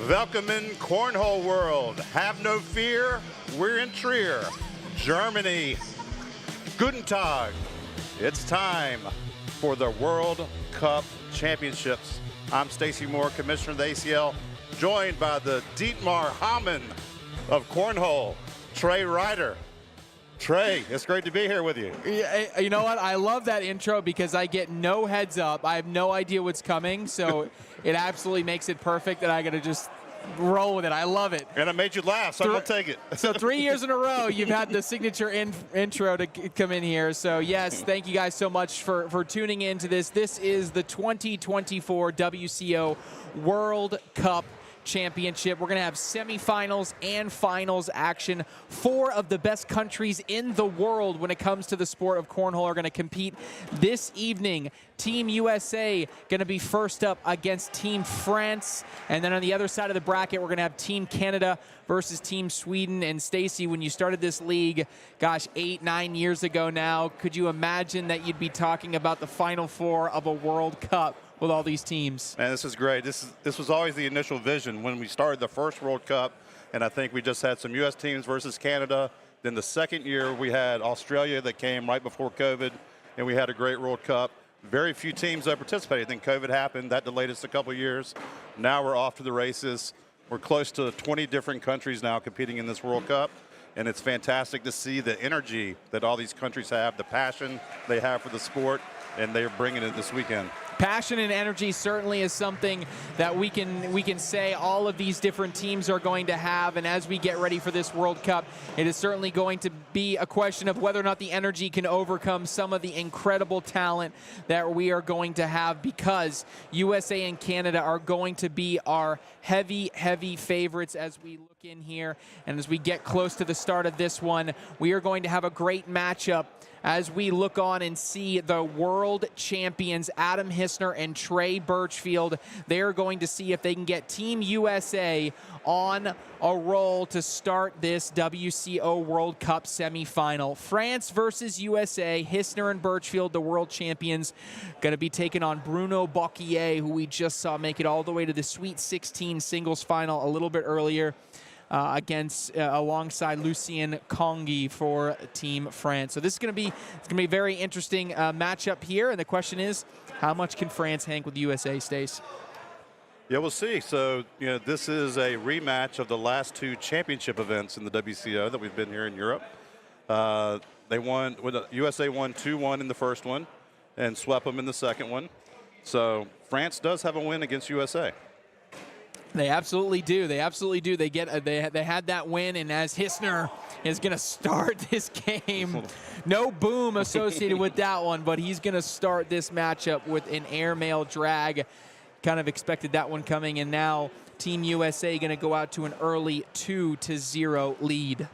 Welcome in Cornhole World. Have no fear, we're in Trier, Germany. Guten Tag. It's time for the World Cup Championships. I'm Stacy Moore, Commissioner of the ACL, joined by the Dietmar Hamann of Cornhole, Trey Ryder. Trey, it's great to be here with you. You know what? I love that intro because I get no heads up. I have no idea what's coming, so it absolutely makes it perfect that I got to just roll with it. I love it. And I made you laugh, so I'm going to take it. So 3 years in a row, you've had the signature intro to come in here. So, yes, thank you guys so much for tuning in to this. This is the 2024 WCO World Cup Championship. We're going to have semifinals and finals action. 4 of the best countries in the world when it comes to the sport of cornhole are going to compete this evening. Team USA going to be first up against Team France. And then on the other side of the bracket, we're going to have Team Canada versus Team Sweden. And Stacy, when you started this league, gosh, 8-9 years ago now, could you imagine that you'd be talking about the Final Four of a World Cup with all these teams? Man, this is great. This was always the initial vision when we started the first World Cup, and I think we just had some U.S. teams versus Canada. Then the second year we had Australia that came right before COVID, and we had a great World Cup. Very few teams that participated. Then COVID happened. That delayed us a couple years. Now we're off to the races. We're close to 20 different countries now competing in this World Cup, and it's fantastic to see the energy that all these countries have, the passion they have for the sport, and they're bringing it this weekend. Passion and energy certainly is something that we can say all of these different teams are going to have, and as we get ready for this World Cup, it is certainly going to be a question of whether or not the energy can overcome some of the incredible talent that we are going to have, because USA and Canada are going to be our heavy favorites as we look in here, and as we get close to the start of this one, we are going to have a great matchup as we look on and see the world champions, Adam Hissner and Trey Birchfield. They're going to see if they can get Team USA on a roll to start this WCO World Cup semifinal. France versus USA, Hissner and Birchfield, the world champions, going to be taking on Bruno Bocquier, who we just saw make it all the way to the Sweet 16 singles final a little bit earlier. Alongside Lucien Congi for Team France. So this is going to be a very interesting matchup here, and the question is, how much can France hang with USA, Stace? Yeah, we'll see. So, this is a rematch of the last 2 championship events in the WCO that we've been here in Europe. USA won 2-1 in the first one and swept them in the second one. So France does have a win against USA. They absolutely do. They absolutely do. They had that win, and as Hissner is going to start this game, no boom associated with that one, but he's going to start this matchup with an airmail drag. Kind of expected that one coming, and now Team USA going to go out to an early 2-0 lead.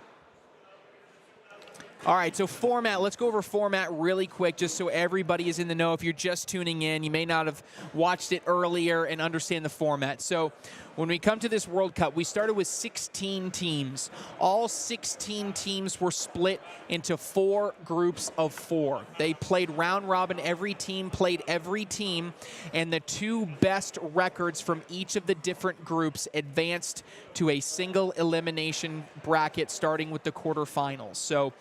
All right, so format. Let's go over format really quick just so everybody is in the know. If you're just tuning in, you may not have watched it earlier and understand the format. So when we come to this World Cup, we started with 16 teams. All 16 teams were split into 4 groups of 4. They played round robin. Every team played every team, and the 2 best records from each of the different groups advanced to a single elimination bracket starting with the quarterfinals. So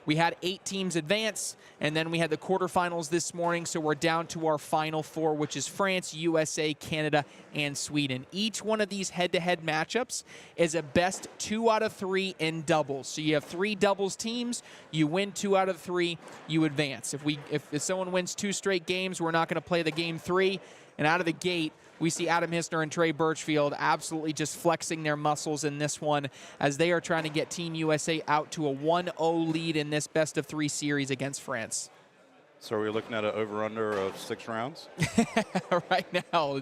we had 8 teams advance, and then we had the quarterfinals this morning, so we're down to our final 4, which is France, USA, Canada, and Sweden. Each one of these head-to-head matchups is a best 2 out of 3 in doubles. So you have 3 doubles teams, you win 2 out of 3, you advance. If someone wins 2 straight games, we're not going to play the game 3, and out of the gate, we see Adam Hissner and Trey Birchfield absolutely just flexing their muscles in this one as they are trying to get Team USA out to a 1-0 lead in this best-of-3 series against France. So we're looking at an over-under of 6 rounds? Right now,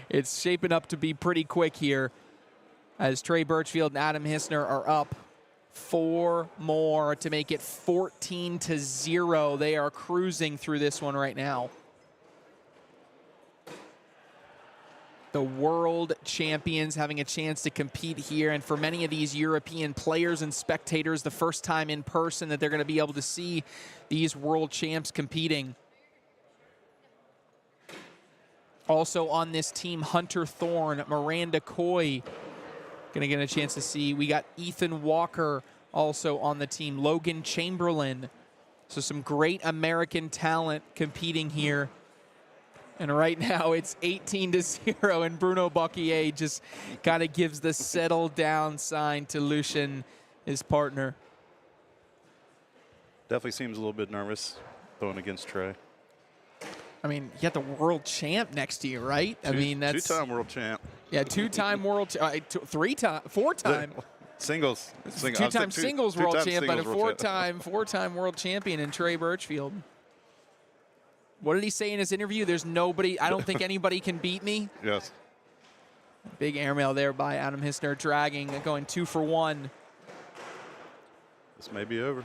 it's shaping up to be pretty quick here as Trey Birchfield and Adam Hissner are up 4 more to make it 14-0. They are cruising through this one right now. The world champions having a chance to compete here, and for many of these European players and spectators, the first time in person that they're going to be able to see these world champs competing. Also on this team, Hunter Thorne, Miranda Coy, going to get a chance to see. We got Ethan Walker also on the team, Logan Chamberlain. So some great American talent competing here. And right now it's 18-0, and Bruno Bocquier just kind of gives the settle down sign to Lucian, his partner. Definitely seems a little bit nervous going against Trey. I mean, you got the world champ next to you, right? I mean, that's two-time world champ. Yeah, two-time world, four-time Singles. Two-time singles world champ, but a four-time world champion in Trey Birchfield. What did he say in his interview? There's nobody, I don't think anybody can beat me. Yes. Big airmail there by Adam Hissner, dragging, going 2 for 1. This may be over.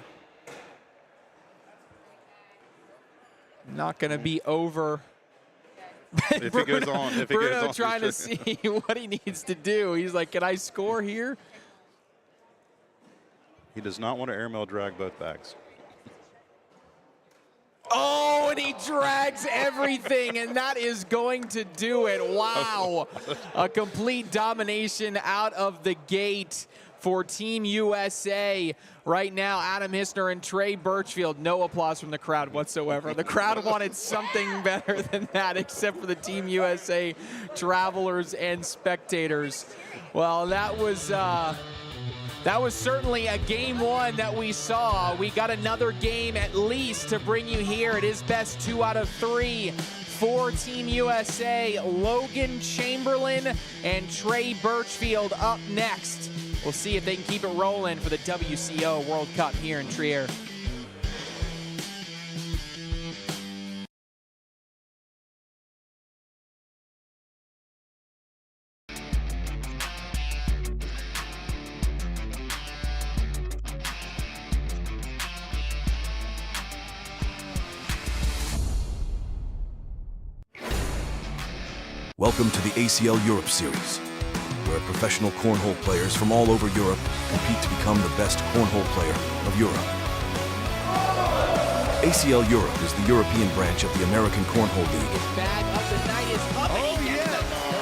Not going to be over. If it goes on. If it Bruno goes on, trying to see what he needs to do. He's like, can I score here? He does not want to airmail drag both bags. Oh, and he drags everything, and that is going to do it. Wow. A complete domination out of the gate for Team USA. Right now, Adam Hissner and Trey Birchfield. No applause from the crowd whatsoever. The crowd wanted something better than that, except for the Team USA travelers and spectators. Well, that was certainly a game one that we saw. We got another game at least to bring you here. It is best 2 out of 3 for Team USA. Logan Chamberlain and Trey Birchfield up next. We'll see if they can keep it rolling for the WCO World Cup here in Trier. Welcome to the ACL Europe Series, where professional cornhole players from all over Europe compete to become the best cornhole player of Europe. ACL Europe is the European branch of the American Cornhole League. Bag of the night is up, and he gets the ball.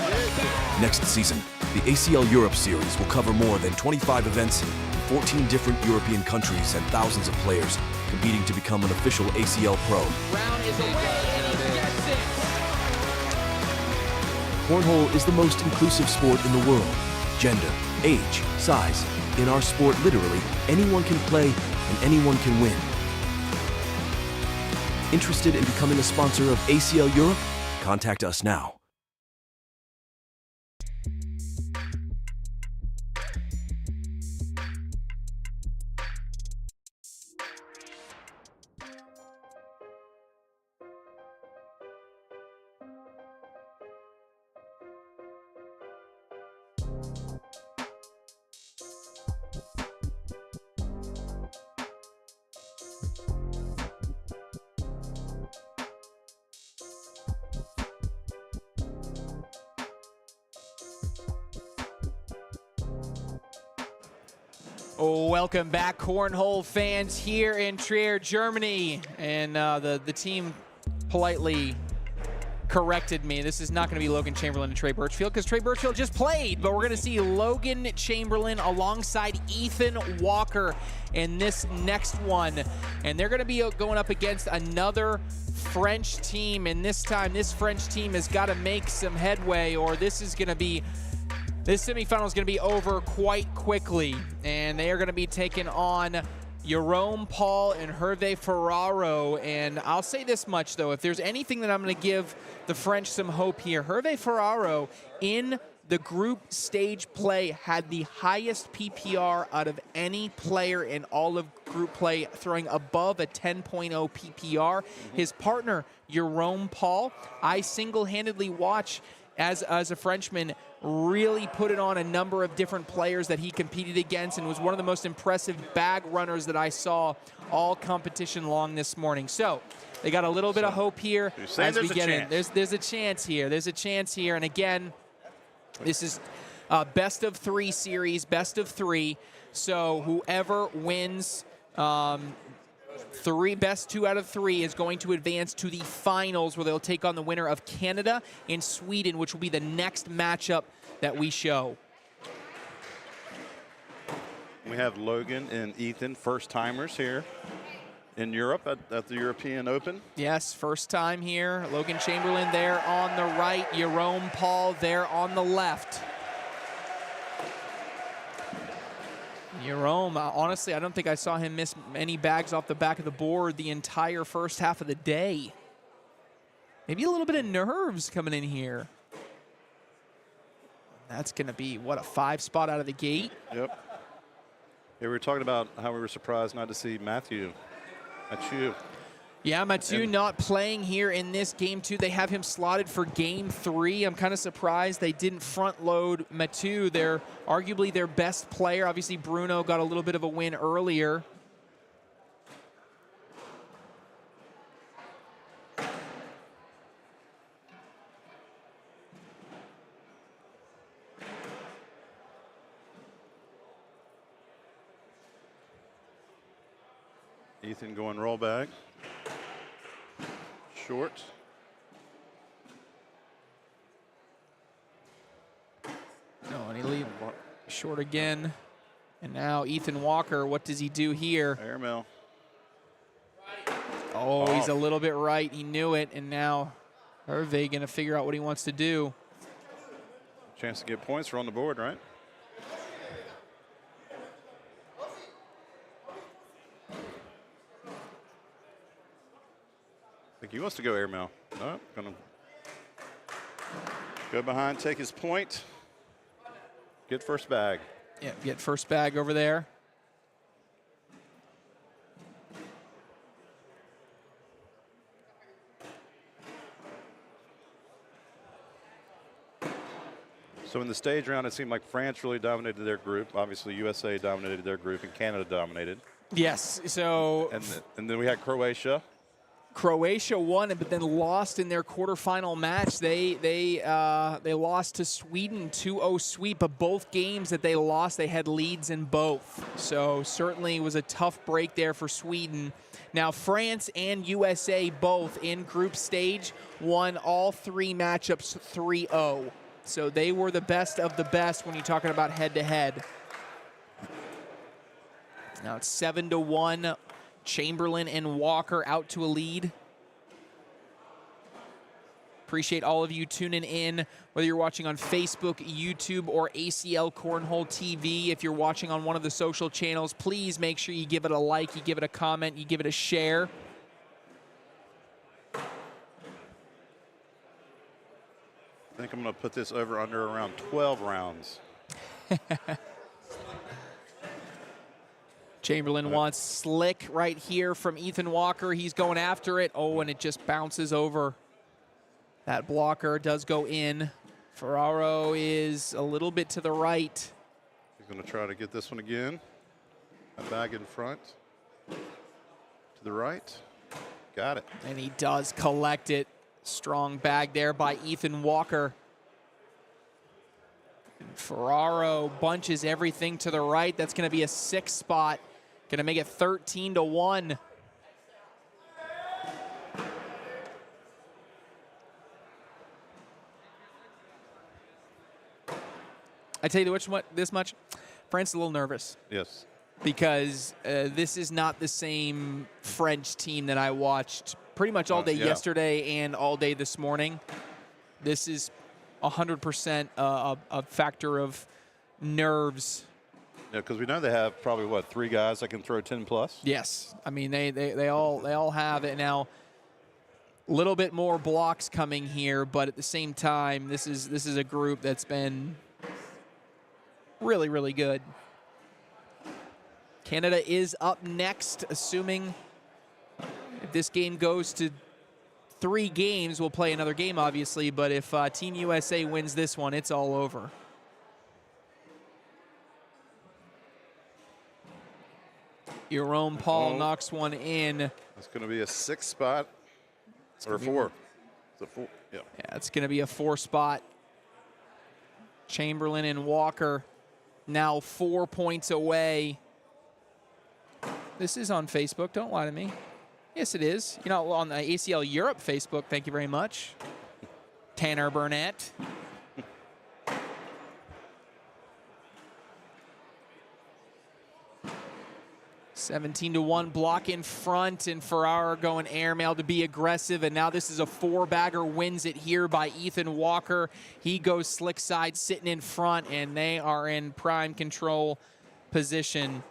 There we go. Next season, the ACL Europe Series will cover more than 25 events in 14 different European countries and thousands of players competing to become an official ACL pro. Round is away, and he gets it. Cornhole is the most inclusive sport in the world. Gender, age, size. In our sport, literally, anyone can play and anyone can win. Interested in becoming a sponsor of ACL Europe? Contact us now. Welcome back, cornhole fans here in Trier, Germany. And the team politely corrected me. This is not going to be Logan Chamberlain and Trey Birchfield, because Trey Birchfield just played, but we're going to see Logan Chamberlain alongside Ethan Walker in this next one. And they're going to be going up against another French team, and this time this French team has got to make some headway, or this semifinal is going to be over quite quickly. And they are going to be taking on Jerome Paul and Hervé Ferraro. And I'll say this much, though. If there's anything that I'm going to give the French some hope here, Hervé Ferraro in the group stage play had the highest PPR out of any player in all of group play, throwing above a 10.0 PPR. His partner, Jerome Paul, I single-handedly watch as a Frenchman, really put it on a number of different players that he competed against, and was one of the most impressive bag runners that I saw all competition long this morning. So they got a little bit of hope here as we get in. There's a chance here. There's a chance here. And again, this is best of 3 series, best of 3. So whoever wins best 2 out of 3 is going to advance to the finals, where they'll take on the winner of Canada and Sweden, which will be the next matchup that we show. We have Logan and Ethan, first timers here in Europe at the European Open. Yes, first time here. Logan Chamberlain there on the right. Jerome Paul there on the left. Jerome, honestly, I don't think I saw him miss any bags off the back of the board the entire first half of the day. Maybe a little bit of nerves coming in here. That's going to be, what, a 5 spot out of the gate? Yep. Yeah, we were talking about how we were surprised not to see Mathieu. Yeah, Mathieu not playing here in this game 2. They have him slotted for game 3. I'm kind of surprised they didn't front load Mathieu. They're arguably their best player. Obviously, Bruno got a little bit of a win earlier. Ethan going roll back. Short. No, and he leaves short again. And now Ethan Walker, what does he do here? Airmail. Oh, he's a little bit right. He knew it, and now Hervé going to figure out what he wants to do. Chance to get points are on the board, right? I think he wants to go airmail. No, gonna go behind, take his point, get first bag. Yeah, get first bag over there. So in the stage round, it seemed like France really dominated their group. Obviously, USA dominated their group, and Canada dominated. Yes, so And then we had Croatia. Croatia won, but then lost in their quarterfinal match. They lost to Sweden 2-0 sweep, but both games that they lost, they had leads in both. So certainly was a tough break there for Sweden. Now France and USA both in group stage won all 3 matchups 3-0. So they were the best of the best when you're talking about head-to-head. Now it's 7-1. Chamberlain and Walker out to a lead. Appreciate all of you tuning in, whether you're watching on Facebook, YouTube, or ACL Cornhole TV. If you're watching on one of the social channels, please make sure you give it a like, you give it a comment, you give it a share. I think I'm going to put this over under around 12 rounds. Chamberlain wants slick right here from Ethan Walker. He's going after it. Oh, and it just bounces over. That blocker does go in. Ferraro is a little bit to the right. He's going to try to get this one again. A bag in front. To the right. Got it. And he does collect it. Strong bag there by Ethan Walker. And Ferraro bunches everything to the right. That's going to be a 6 spot. Going to make it 13-1. I tell you this much, France is a little nervous. Yes. Because this is not the same French team that I watched pretty much all day yesterday and all day this morning. This is 100% a factor of nerves. Yeah, because we know they have probably, what, 3 guys that can throw 10 plus? Yes. I mean, they all have it now. A little bit more blocks coming here, but at the same time, this is a group that's been really, really good. Canada is up next, assuming if this game goes to 3 games, we'll play another game, obviously, but if Team USA wins this one, it's all over. Jerome Paul knocks one in. It's going to be a 6 spot or 4. It's a 4. Yeah. Yeah, it's going to be a 4 spot. Chamberlain and Walker now 4 points away. This is on Facebook. Don't lie to me. Yes, it is. You know, on the ACL Europe Facebook. Thank you very much, Tanner Burnett. 17-1 block in front, and Ferrara going airmail to be aggressive, and now this is a four-bagger, wins it here by Ethan Walker. He goes slick side, sitting in front, and they are in prime control position.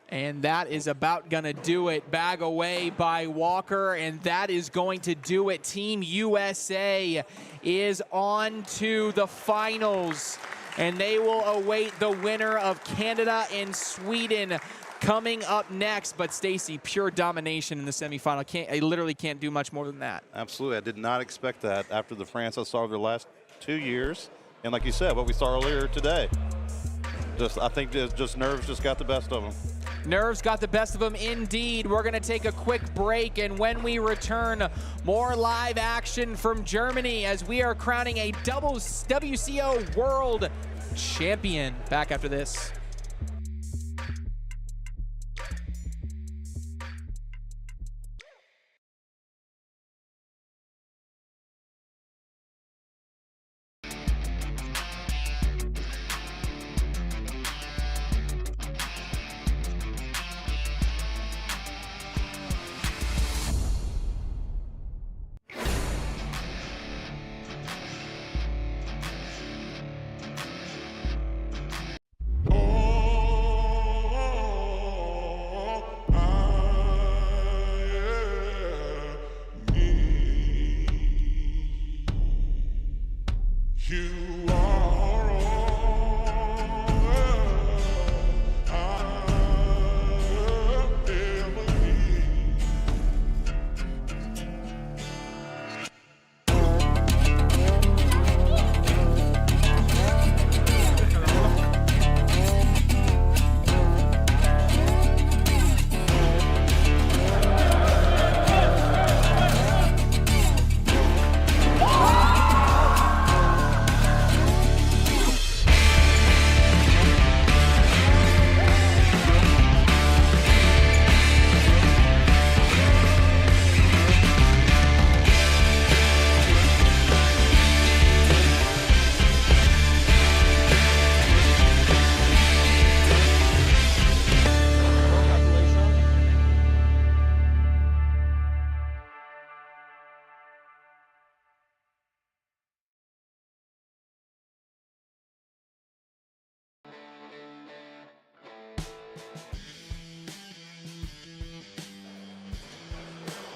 And that is about gonna do it. Bag away by Walker, and that is going to do it. Team USA is on to the finals, and they will await the winner of Canada and Sweden coming up next. But Stacy, pure domination in the semifinal. I literally can't do much more than that. Absolutely, I did not expect that after the France I saw over the last 2 years. And like you said, what we saw earlier today. I think just nerves just got the best of them. Nerves got the best of them indeed. We're going to take a quick break, and when we return, more live action from Germany as we are crowning a WCO World Champion. Back after this.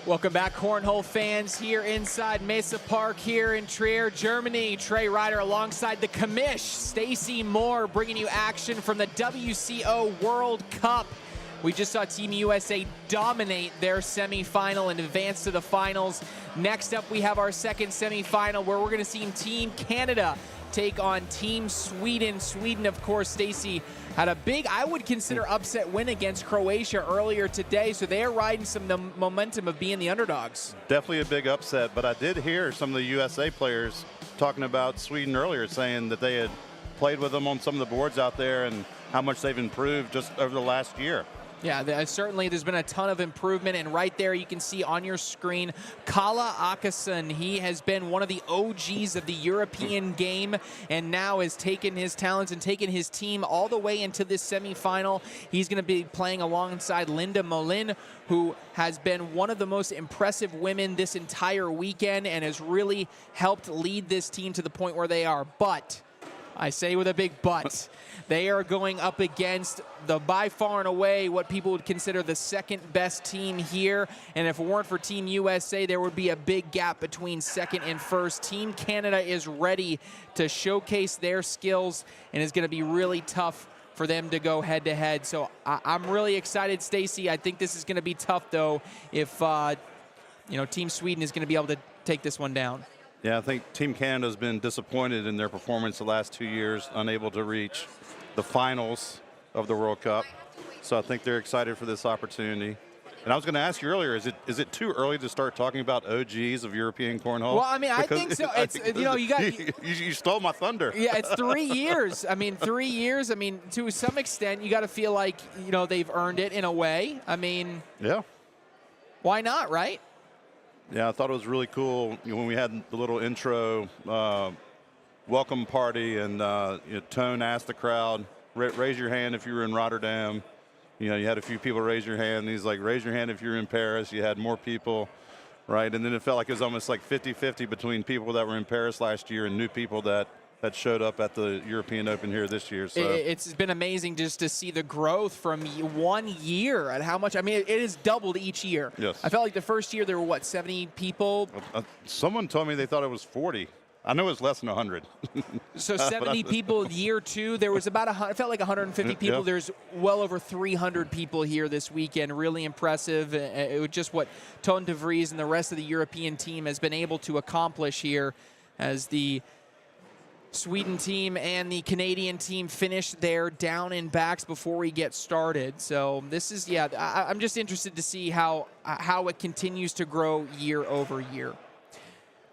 Welcome back, Cornhole fans, here inside Mesa Park here in Trier, Germany. Trey Ryder alongside the commish, Stacy Moore, bringing you action from the WCO World Cup. We just saw Team USA dominate their semifinal and advance to the finals. Next up, we have our second semifinal where we're going to see Team Canada take on Team Sweden. Sweden, of course, Stacy, had a big, I would consider, upset win against Croatia earlier today, so they are riding some of the momentum of being the underdogs. Definitely a big upset, but I did hear some of the USA players talking about Sweden earlier, saying that they had played with them on some of the boards out there and how much they've improved just over the last year. Yeah, certainly there's been a ton of improvement, and right there you can see on your screen Kala Akason. He has been one of the OGs of the European game and now has taken his talents and taken his team all the way into this semifinal. He's going to be playing alongside Linda Molin, who has been one of the most impressive women this entire weekend and has really helped lead this team to the point where they are. But I say with a big but, they are going up against the by far and away what people would consider the second best team here. And if it weren't for Team USA, there would be a big gap between second and first. Team Canada is ready to showcase their skills and is going to be really tough for them to go head to head. So I'm really excited, Stacy. I think this is going to be tough, though, if Team Sweden is going to be able to take this one down. Yeah, I think Team Canada has been disappointed in their performance the last 2 years, unable to reach the finals of the World Cup. So I think they're excited for this opportunity. And I was going to ask you earlier, is it too early to start talking about OGs of European cornhole? Well, I mean, I think so. It's you stole my thunder. Yeah, it's 3 years. I mean, 3 years. I mean, to some extent, you got to feel like they've earned it in a way. I mean, yeah. Why not, right? Yeah, I thought it was really cool when we had the little intro welcome party, and Tone asked the crowd, raise your hand if you were in Rotterdam. You know, you had a few people raise your hand. He's like, raise your hand if you're in Paris. You had more people, right? And then it felt like it was almost like 50-50 between people that were in Paris last year and new people that showed up at the European Open here this year. So it's been amazing just to see the growth from 1 year and how much. I mean, it has doubled each year. Yes. I felt like the first year there were, what, 70 people? Someone told me they thought it was 40. I know it's less than 100. So 70 people year 2. There was about it felt like 150 people. Yeah. There's well over 300 people here this weekend. Really impressive. It was just what Toon de Vries and the rest of the European team has been able to accomplish here as the Sweden team and the Canadian team finish their down and backs before we get started. So this is, I'm just interested to see how it continues to grow year over year.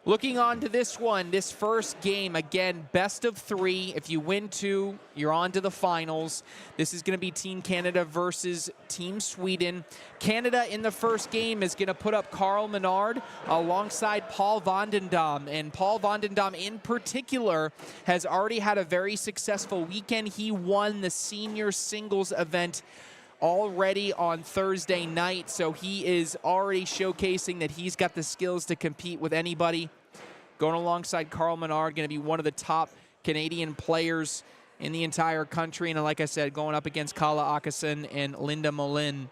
Looking on to this one, this first game, again, best of 3. If you win 2, you're on to the finals. This is going to be Team Canada versus Team Sweden. Canada in the first game is going to put up Carl Menard alongside Paul van den Dam. And Paul van den Dam in particular has already had a very successful weekend. He won the senior singles event already on Thursday night, so he is already showcasing that he's got the skills to compete with anybody. Going alongside Carl Menard, going to be one of the top Canadian players in the entire country, and like I said, going up against Kala Akasen and Linda Molin.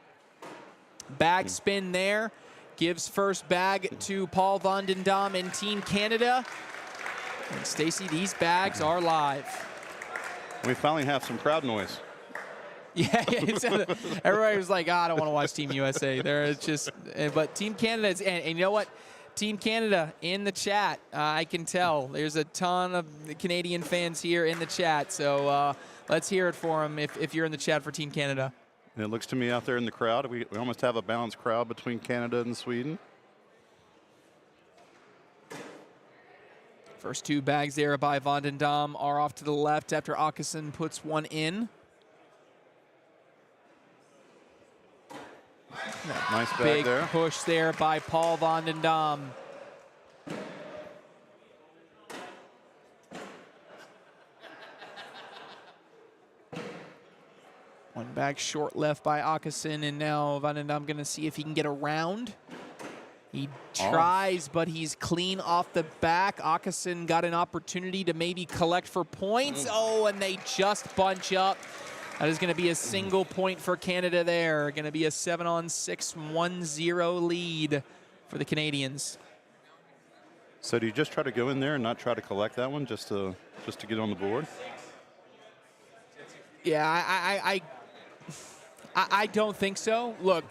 Bag spin there, gives first bag to Paul van den Dam and Team Canada. And Stacy, these bags are live. We finally have some crowd noise. Yeah, everybody was like, I don't want to watch Team USA. But Team Canada is, and you know what? Team Canada in the chat, I can tell. There's a ton of Canadian fans here in the chat, so let's hear it for them if you're in the chat for Team Canada. And it looks to me out there in the crowd, we almost have a balanced crowd between Canada and Sweden. First 2 bags there by van den Dam are off to the left after Akasen puts one in. Nice bag Big there. push there by Paul van den Dam. One bag short left by Akasen, and now van den Dam going to see if he can get around. He tries, but he's clean off the back. Akasen got an opportunity to maybe collect for points. Oh, and they just bunch up. That is going to be a single point for Canada there. Going to be a 7-on-6, 1-0 lead for the Canadians. So do you just try to go in there and not try to collect that one just to get on the board? Yeah, I don't think so. Look,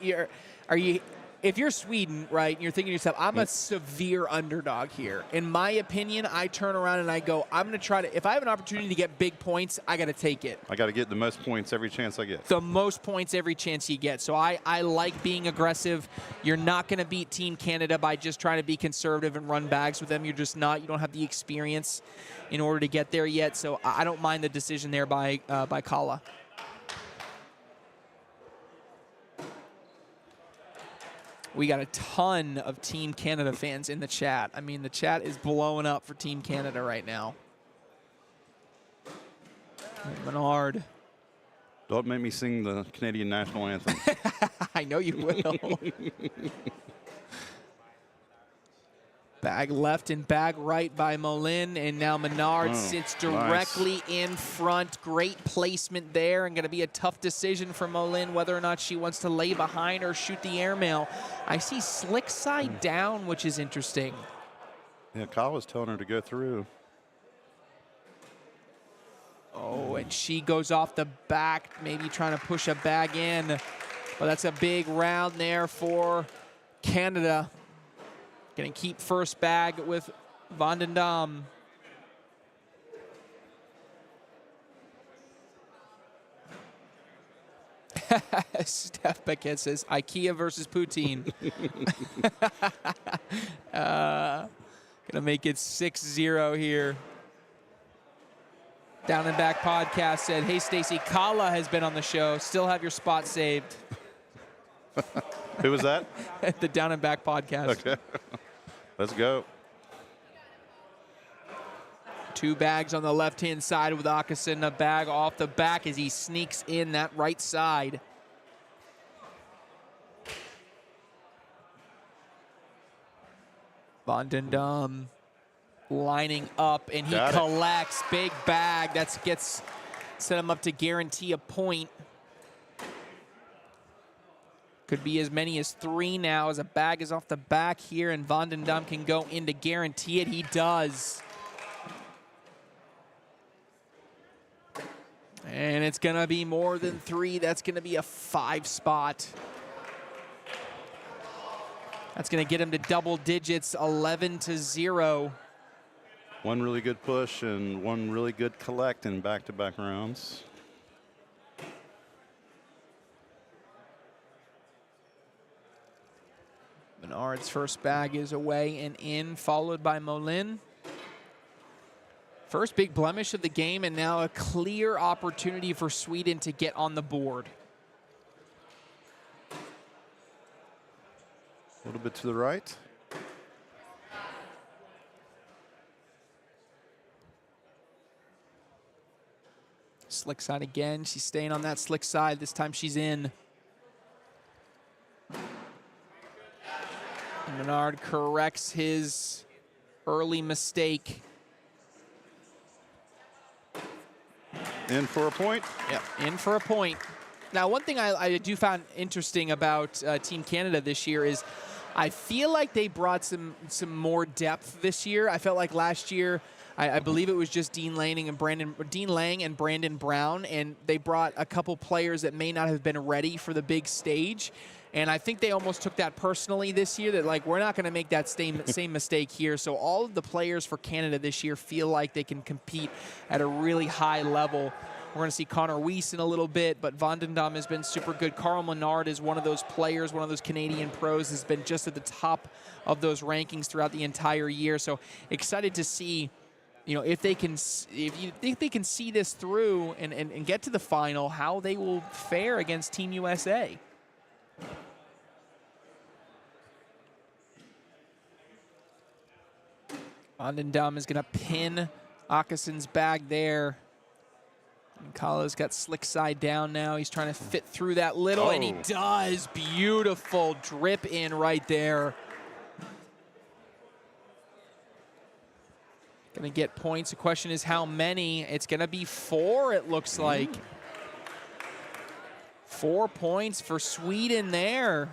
if you're Sweden, right, and you're thinking to yourself, I'm a severe underdog here. In my opinion, I turn around and I go, I'm going to try to, if I have an opportunity to get big points, I got to take it. I got to get the most points every chance I get. The most points every chance you get. So I like being aggressive. You're not going to beat Team Canada by just trying to be conservative and run bags with them. You're just not. You don't have the experience in order to get there yet. So I don't mind the decision there by Kala. We got a ton of Team Canada fans in the chat. I mean, the chat is blowing up for Team Canada right now. Menard. Don't make me sing the Canadian national anthem. I know you will. Bag left and bag right by Molin, and now Menard sits directly in front. Great placement there, and going to be a tough decision for Molin whether or not she wants to lay behind or shoot the airmail. I see slick side down, which is interesting. Yeah, Kyle was telling her to go through. Oh, and she goes off the back, maybe trying to push a bag in. But that's a big round there for Canada. Going to keep first bag with van den Dam. Steph Beckett says, IKEA versus Poutine. Going to make it 6-0 here. Down and Back Podcast said, hey, Stacy, Kala has been on the show. Still have your spot saved. Who was that? The Down and Back Podcast. Okay. Let's go. 2 bags on the left-hand side with Akasen. A bag off the back as he sneaks in that right side. Van den Dam lining up, and he Got it. collects. Big bag. That gets set him up to guarantee a point. Could be as many as 3 now as a bag is off the back here, and Van den Dam can go in to guarantee it. He does. And it's going to be more than 3. That's going to be a 5 spot. That's going to get him to double digits, 11-0. One really good push and one really good collect in back-to-back rounds. Menard's first bag is away and in, followed by Molin. First big blemish of the game, and now a clear opportunity for Sweden to get on the board. A little bit to the right. Slick side again. She's staying on that slick side. This time she's in. Menard corrects his early mistake. In for a point. Yep, in for a point. Now, one thing I do find interesting about Team Canada this year is I feel like they brought some more depth this year. I felt like last year, I believe it was just Dean Lang and Brandon Brown, and they brought a couple players that may not have been ready for the big stage. And I think they almost took that personally this year, that like, we're not going to make that same mistake here. So all of the players for Canada this year feel like they can compete at a really high level. We're going to see Connor Weiss in a little bit, but Van den Dam has been super good. Carl Menard is one of those players, one of those Canadian pros, has been just at the top of those rankings throughout the entire year. So excited to see, you know, if you think they can see this through and get to the final, how they will fare against Team USA. Van den Dam is going to pin Åkesson's bag there. And Kala's got slick side down now. He's trying to fit through that little, and he does. Beautiful drip in right there. Going to get points. The question is how many. It's going to be 4, it looks like. 4 points for Sweden there.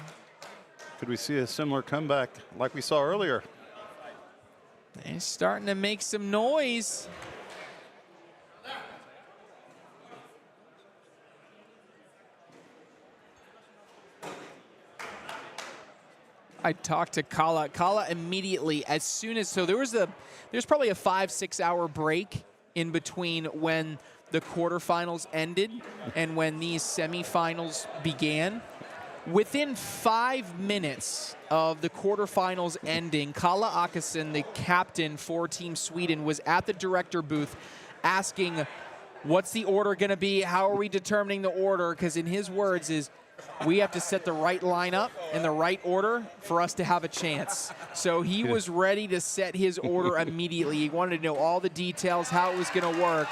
Could we see a similar comeback like we saw earlier? He's starting to make some noise. I talked to Kala. Kala immediately, as soon as, so there's probably a 5-6 hour break in between when the quarterfinals ended and when these semifinals began. Within 5 minutes of the quarterfinals ending, Kala Åkesson, the captain for Team Sweden, was at the director booth asking, what's the order going to be? How are we determining the order? Because in his words is, we have to set the right lineup in the right order for us to have a chance. So he was ready to set his order immediately. He wanted to know all the details, how it was going to work.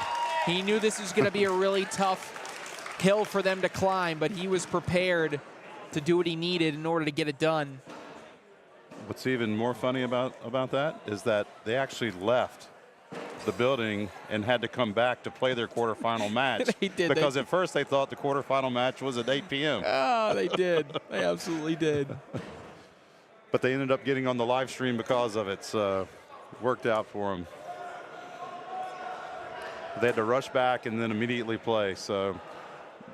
He knew this was going to be a really tough hill for them to climb, but he was prepared to do what he needed in order to get it done. What's even more funny about that is that they actually left the building and had to come back to play their quarterfinal match. They did. Because at first they thought the quarterfinal match was at 8 p.m. Oh, they did. They absolutely did. But they ended up getting on the live stream because of it. So it worked out for them. They had to rush back and then immediately play. So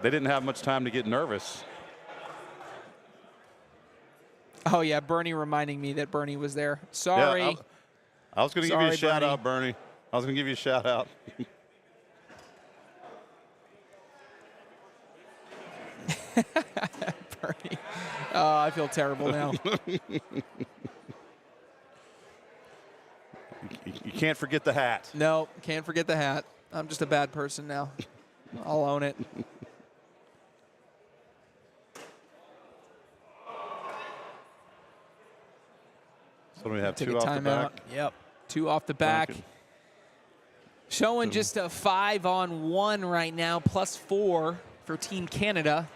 they didn't have much time to get nervous. Oh, yeah, Bernie reminding me that Bernie was there. Sorry. Yeah, I was going to give you a shout out, Bernie. I was going to give you a shout out. Bernie. Oh, I feel terrible now. You can't forget the hat. No, can't forget the hat. I'm just a bad person now. I'll own it. So we have Take 2 a off the timeout. back. Yep, 2 off the back. Okay. Showing just a 5-on-1 right now, +4 for Team Canada.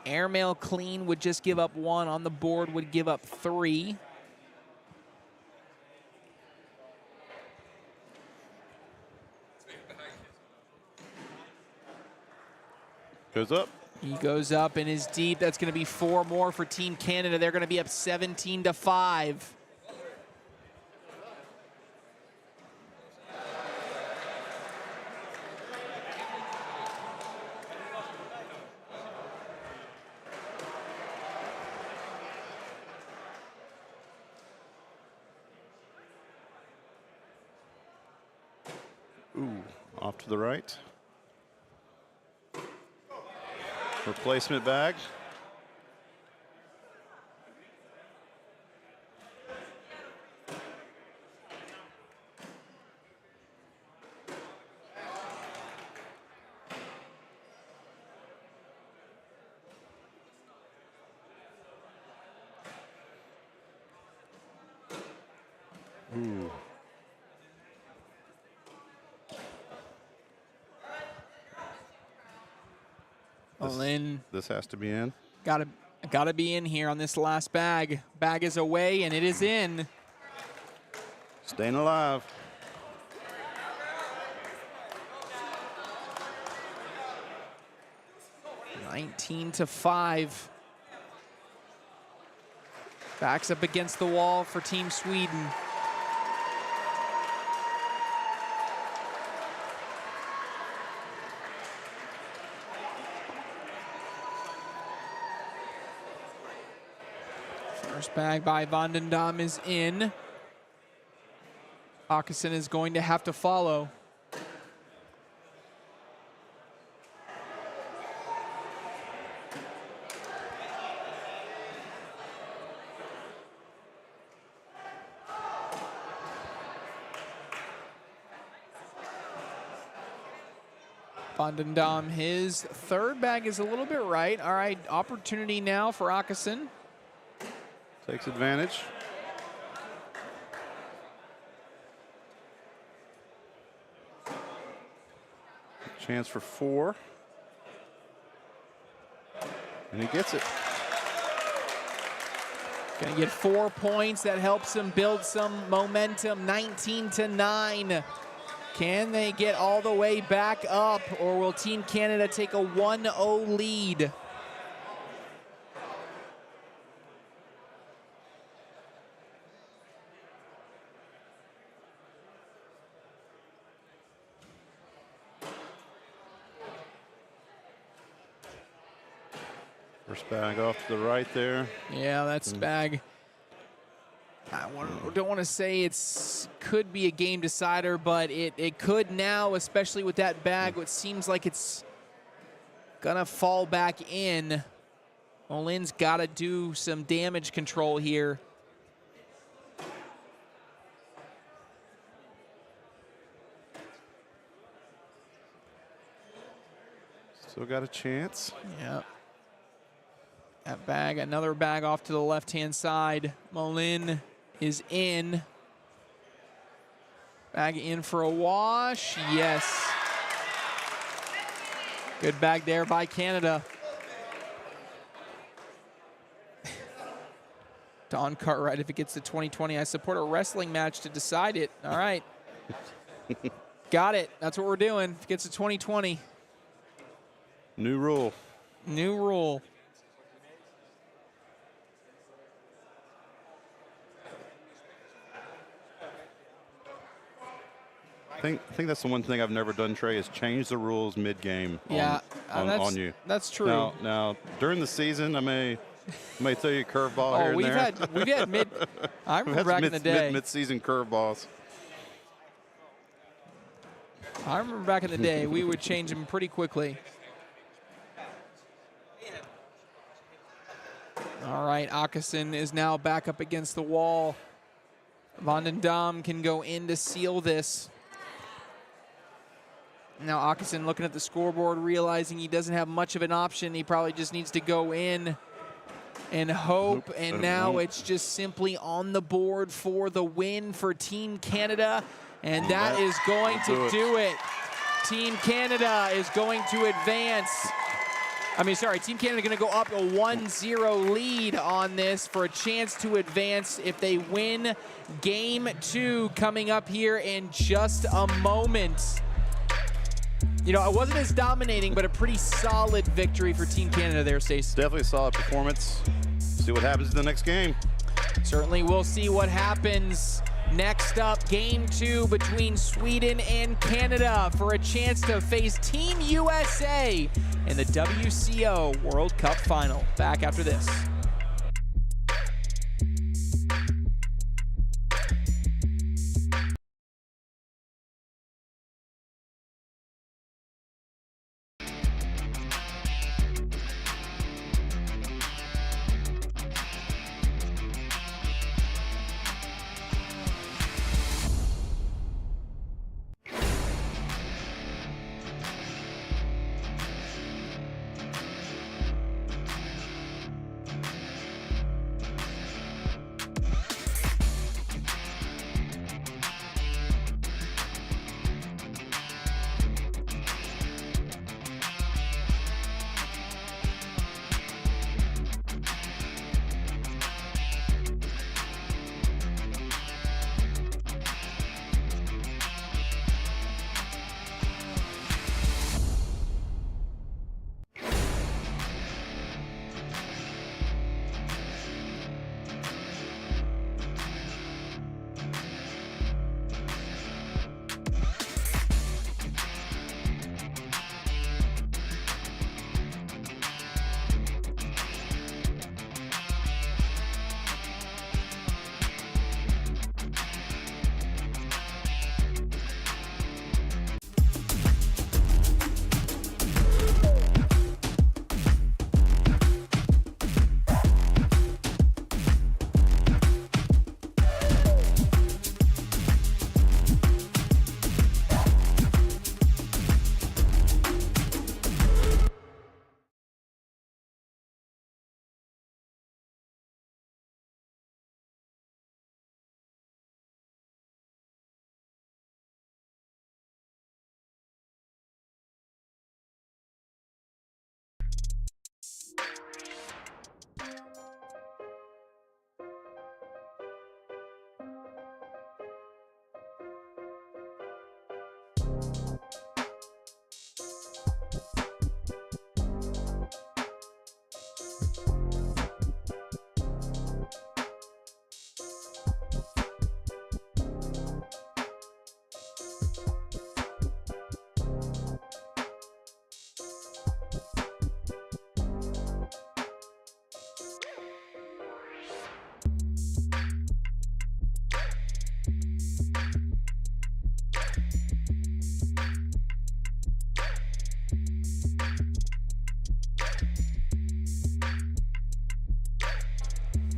Airmail clean would just give up 1. On the board would give up 3. Goes up. He goes up and is deep. That's going to be 4 more for Team Canada. They're going to be up 17-5. Ooh, off to the right. Replacement bag. Ooh. Lynn, This has to be in. gotta be in here on this last bag. Bag is away and it is in. Staying alive. $19-5. Backs up against the wall for Team Sweden. First bag by Vandendam is in. Åkesson is going to have to follow. Vandendam, his third bag is a little bit right. All right, opportunity now for Åkesson. Takes advantage. Chance for 4. And he gets it. Gonna get 4 points. That helps him build some momentum. 19-9. Can they get all the way back up, or will Team Canada take a 1-0 lead? First bag off to the right there. Yeah, that's bag. Don't want to say could be a game decider, but it could now, especially with that bag. It seems like it's gonna fall back in. Olin's got to do some damage control here. Still got a chance. Yep. That bag, another bag off to the left-hand side. Molin is in. Bag in for a wash. Yes. Good bag there by Canada. Don Cartwright, if it gets to 2020, I support a wrestling match to decide it. All right. Got it. That's what we're doing. If it gets to 2020. New rule. New rule. I think that's the one thing I've never done, Trey, is change the rules mid-game on you. That's true. Now, during the season, I may throw you a curveball here and there. We've had mid. I remember back in the day. Mid-season curveballs. I remember back in the day, we would change them pretty quickly. All right, Åkesson is now back up against the wall. Vandendam can go in to seal this. Now Åkesson looking at the scoreboard, realizing he doesn't have much of an option. He probably just needs to go in and hope. And now it's just simply on the board for the win for Team Canada. And that is going to do it. Team Canada is going to advance. Team Canada going to go up a 1-0 lead on this for a chance to advance if they win Game 2 coming up here in just a moment. You know, it wasn't as dominating, but a pretty solid victory for Team Canada there, Stace. Definitely a solid performance. See what happens in the next game. Certainly we'll see what happens. Next up, game 2 between Sweden and Canada for a chance to face Team USA in the WCO World Cup Final. Back after this.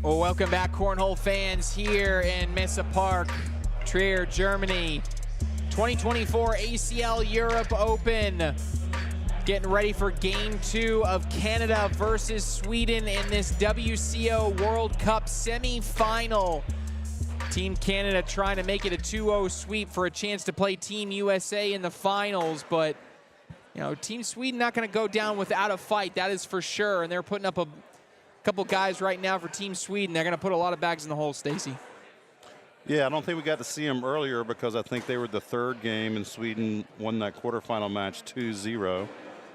Well, welcome back, Cornhole fans, here in Messe Park, Trier, Germany. 2024 ACL Europe Open. Getting ready for game 2 of Canada versus Sweden in this WCO World Cup semi-final. Team Canada trying to make it a 2-0 sweep for a chance to play Team USA in the finals, but you know, Team Sweden not going to go down without a fight, that is for sure, and they're putting up a couple guys right now for Team Sweden. They're going to put a lot of bags in the hole, Stacy. Yeah, I don't think we got to see them earlier because I think they were the 3rd game and Sweden won that quarterfinal match 2-0.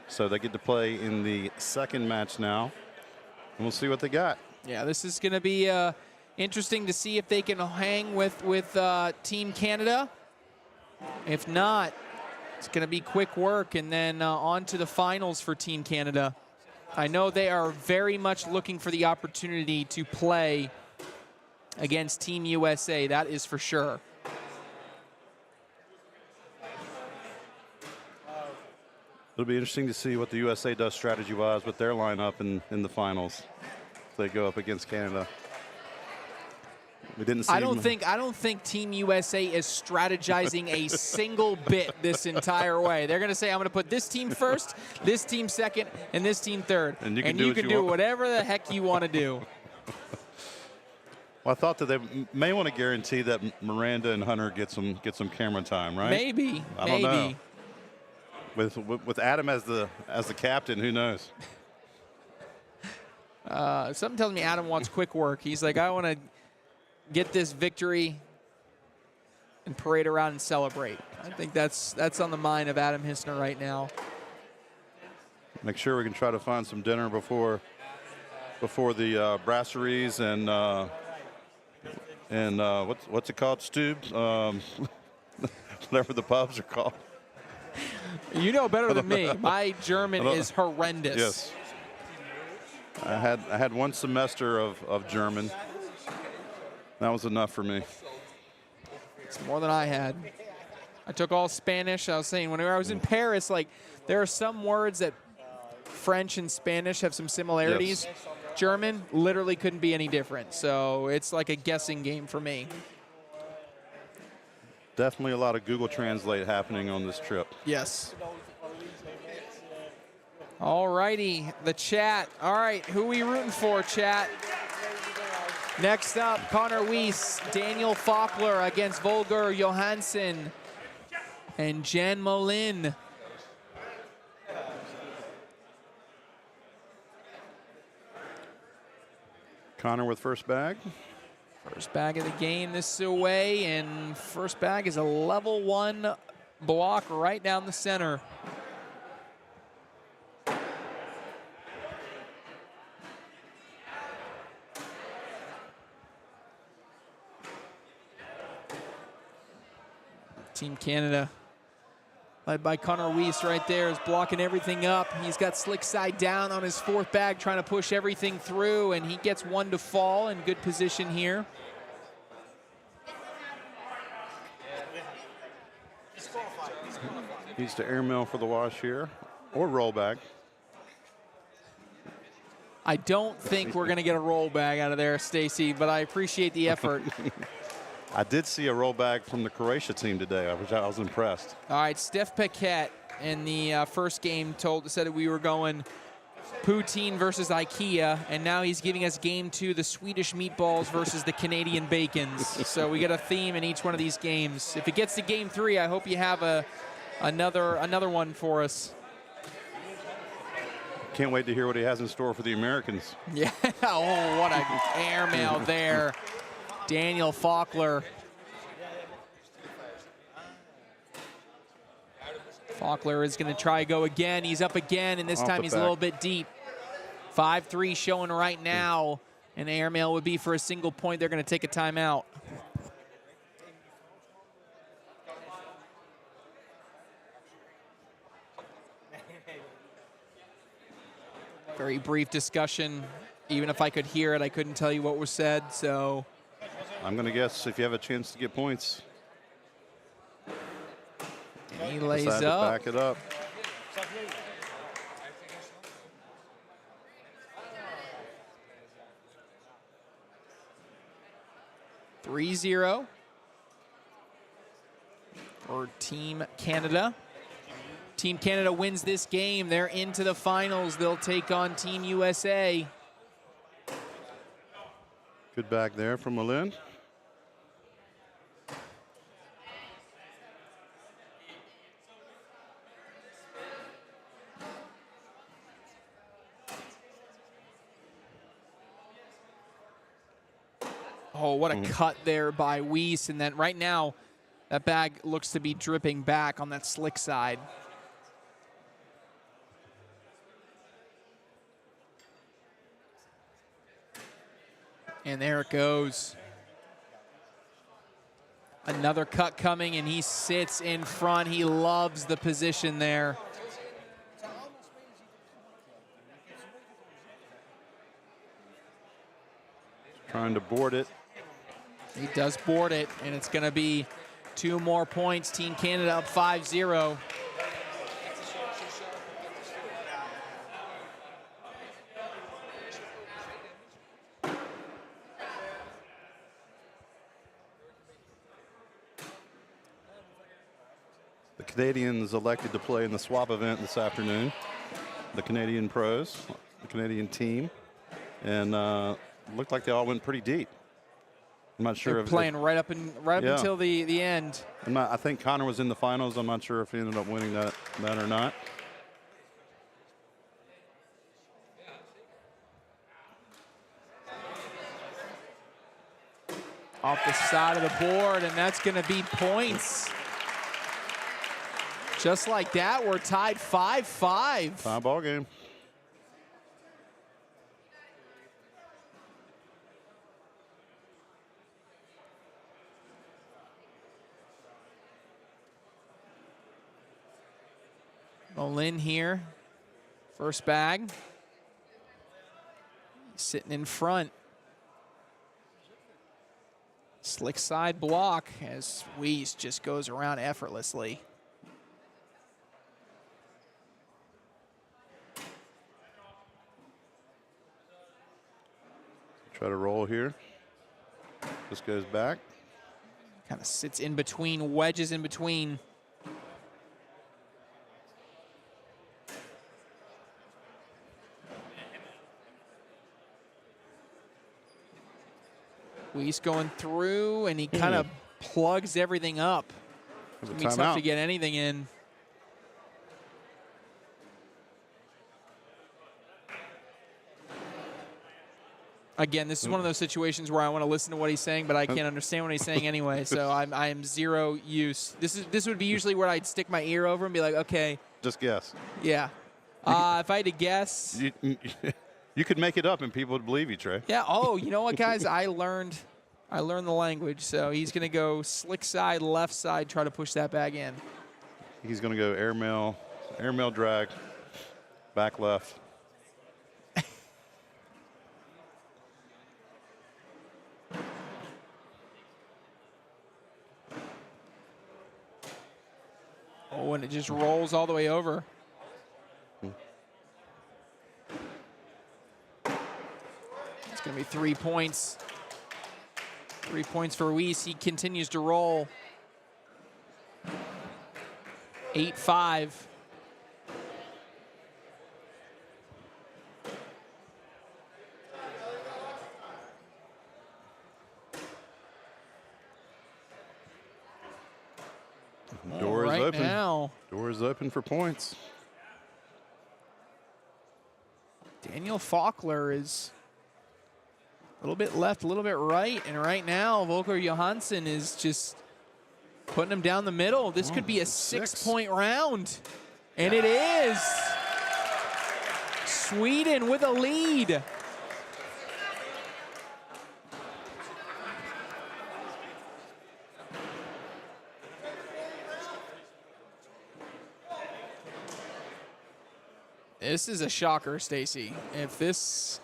So they get to play in the 2nd match now, and we'll see what they got. Yeah, this is going to be interesting to see if they can hang with Team Canada. If not, it's going to be quick work, and then on to the finals for Team Canada. I know they are very much looking for the opportunity to play against Team USA, that is for sure. It'll be interesting to see what the USA does strategy-wise with their lineup in the finals if they go up against Canada. We didn't see. I don't think Team USA is strategizing a single bit this entire way. They're going to say, I'm going to put this team first, this team second, and this team third. And you can do whatever the heck you want to do. Well, I thought that they may want to guarantee that Miranda and Hunter get some camera time, right? Maybe. I don't know. With Adam as the captain, who knows? Something tells me Adam wants quick work. He's like, I want to get this victory and parade around and celebrate. I think that's on the mind of Adam Hissner right now. Make sure we can try to find some dinner before the brasseries and what's it called, Stubes? Whatever the pubs are called. You know better than me. My German is horrendous. Yes. I had one semester of German. That was enough for me. It's more than I had. I took all Spanish. I was saying whenever I was in Paris, like there are some words that French and Spanish have some similarities. Yes. German literally couldn't be any different. So it's like a guessing game for me. Definitely a lot of Google Translate happening on this trip. Yes. All righty, the chat. All right, who are we rooting for, chat? Next up, Connor Weiss, Daniel Faulkner against Volker Johansson and Jan Molin. Connor with first bag. First bag of the game this away, and first bag is a level 1 block right down the center. Team Canada, led by Connor Weiss right there, is blocking everything up. He's got slick side down on his fourth bag, trying to push everything through, and he gets one to fall in good position here. Needs to airmail for the wash here, or roll bag. I don't think we're going to get a roll bag out of there, Stacy, but I appreciate the effort. I did see a roll bag from the Croatia team today, which I was impressed. All right, Steph Paquette in the first game said that we were going poutine versus IKEA, and now he's giving us game 2, the Swedish meatballs versus the Canadian bacons. So we got a theme in each one of these games. If it gets to game 3, I hope you have another one for us. Can't wait to hear what he has in store for the Americans. Yeah, oh, what a airmail there. Daniel Faulkner. Faulkner is going to try go again. He's up again, and this time he's a little bit deep. 5-3 showing right now. An airmail would be for a single point. They're going to take a timeout. Very brief discussion. Even if I could hear it, I couldn't tell you what was said, so. I'm going to guess if you have a chance to get points. He lays up. Back it up. (3-0) for Team Canada. Team Canada wins this game. They're into the finals. They'll take on Team USA. Good bag there from Malin. Oh, what a cut there by Weiss. And then right now, that bag looks to be dripping back on that slick side. And there it goes. Another cut coming, and he sits in front. He loves the position there. Trying to board it. He does board it, and it's going to be 2 more points. Team Canada up 5-0. The Canadians elected to play in the swap event this afternoon. The Canadian pros, the Canadian team, and looked like they all went pretty deep. I'm not sure. They're playing right up until the end. I think Connor was in the finals. I'm not sure if he ended up winning that or not. Off the side of the board, and that's going to be points. Just like that, we're tied 5-5. 5-ball game. Olin here, first bag. Sitting in front. Slick side block as Weiss just goes around effortlessly. Try to roll here. Just goes back. Kind of sits in between, wedges in between. Weiss going through, and he kind of plugs everything up. It's going to be tough to get anything in. Again, this is one of those situations where I want to listen to what he's saying, but I can't understand what he's saying anyway, so I am zero use. This would be usually where I'd stick my ear over and be like, okay. Just guess. Yeah. If I had to guess. You could make it up and people would believe you, Trey. Yeah. Oh, you know what, guys? I learned the language. So he's going to go slick side, left side, try to push that bag in. He's going to go airmail drag, back left. Oh, and it just rolls all the way over. It's going to be 3 points. 3 points for Weiss. He continues to roll. 8-5. Door is open. Now, door is open for points. Daniel Faulkner is a little bit left, a little bit right, and right now Volker Johansson is just putting him down the middle. This could be a 6-point round, and it is. Sweden with a lead. This is a shocker, Stacy. If this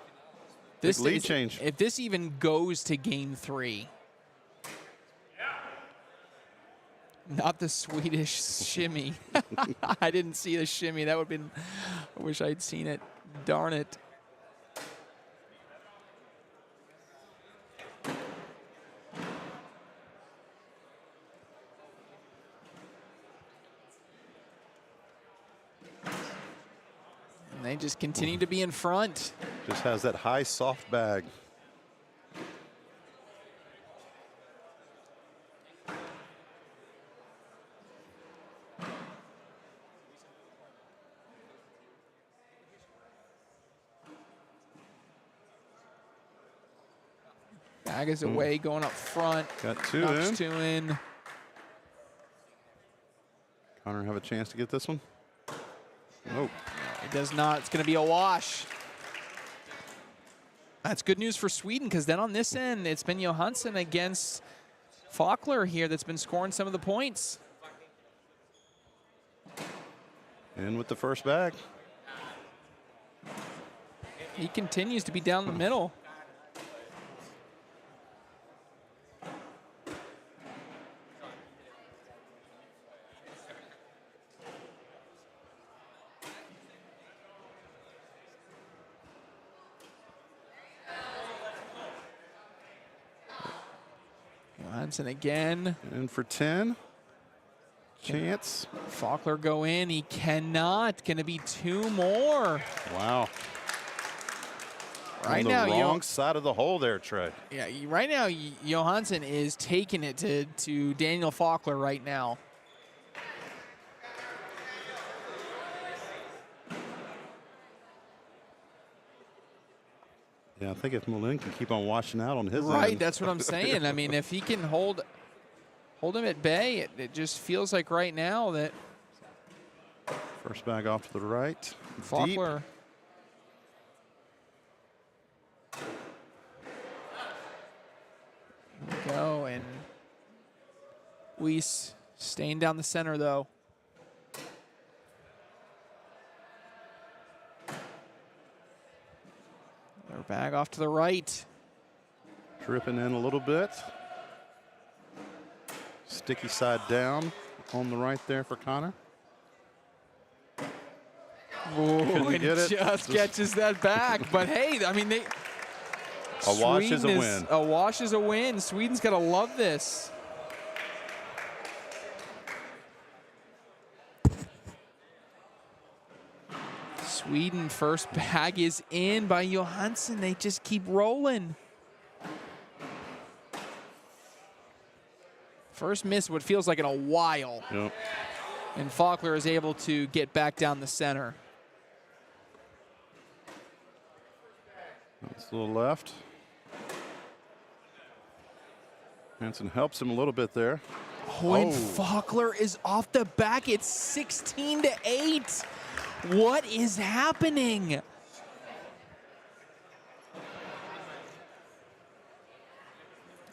lead change. If this even goes to game 3. Not the Swedish shimmy. I didn't see the shimmy. That would have been, I wish I'd seen it. Darn it. And they just continue to be in front. Just has that high, soft bag. Bag is away, going up front. Got two knocks in. 2 in. Connor have a chance to get this one? Nope. It does not. It's going to be a wash. That's good news for Sweden, because then on this end, it's been Johansson against Faulkner here that's been scoring some of the points. In with the first bag. He continues to be down the middle. Johansson again. In for 10. Chance. Faulkner go in. He cannot. Going to be 2 more. Wow. Right on the now, wrong side of the hole there, Trey. Yeah, right now, Johansson is taking it to Daniel Faulkner right now. Yeah, I think if Malin can keep on washing out on his Right, end. that's what I'm saying. I mean, if he can hold him at bay, it just feels like right now that First bag off to the right. Deep. Faulkner. Here we go, and Weiss staying down the center, though. Another bag off to the right. Dripping in a little bit. Sticky side down on the right there for Connor. Oh, and get it? just catches that back. But hey, I mean, A wash is a win. A wash is a win. Sweden's got to love this. Sweden first bag is in by Johansson. They just keep rolling. First miss what feels like in a while. Yep. And Faulkner is able to get back down the center. That's a little left. Hansen helps him a little bit there. Oh, and Faulkner is off the back. It's 16-8. What is happening?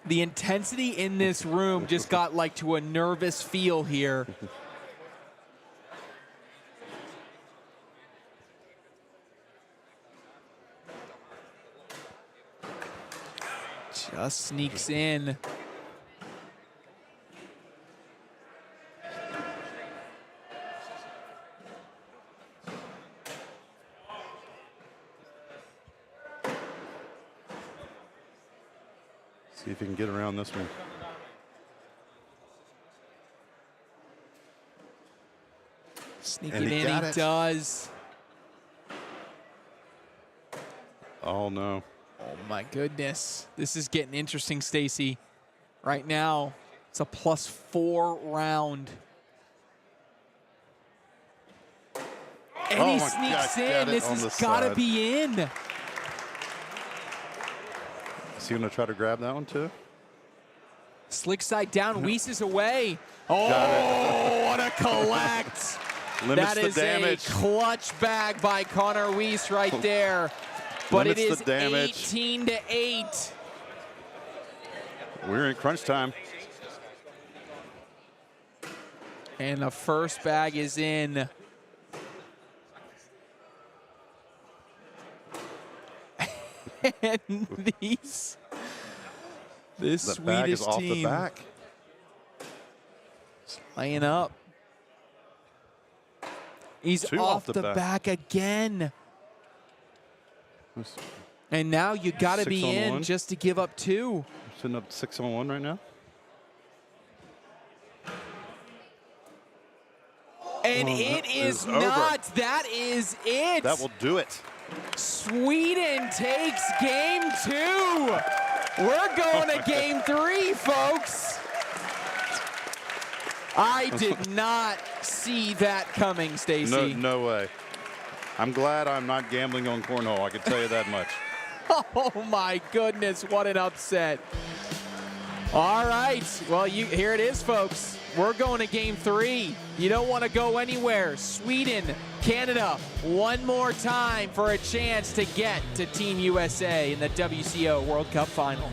The intensity in this room just got like to a nervous feel here. Just sneaks in. See if he can get around this one. Sneak And it he in, got he it. does. Oh, no. Oh my goodness. This is getting interesting, Stacy. Right now, it's a +4 round. And Oh he my sneaks God, in. got it This on has the got to side. be in. Is he going to try to grab that one too? Slick side down. Weiss is away. Oh, what a collect. Limits That the is damage. a clutch bag by Connor Weiss right there. But it Limits is the damage. 18-8. We're in crunch time. And the first bag is in. And this The bag Swedish is off team the back. laying up. He's Two off off the the back again. And now you got to 6 be on in 1. just to give up 2. Sitting up 6-on-1 right now. And Oh, it that is is over. not. That is it. That will do it. Sweden takes game 2. We're going to game 3, folks. I did not see that coming, Stacy. No way. I'm glad I'm not gambling on cornhole. I can tell you that much. Oh my goodness, what an upset. All right, well, here it is, folks. We're going to game 3. You don't want to go anywhere. Sweden, Canada, one more time for a chance to get to Team USA in the WCO World Cup final.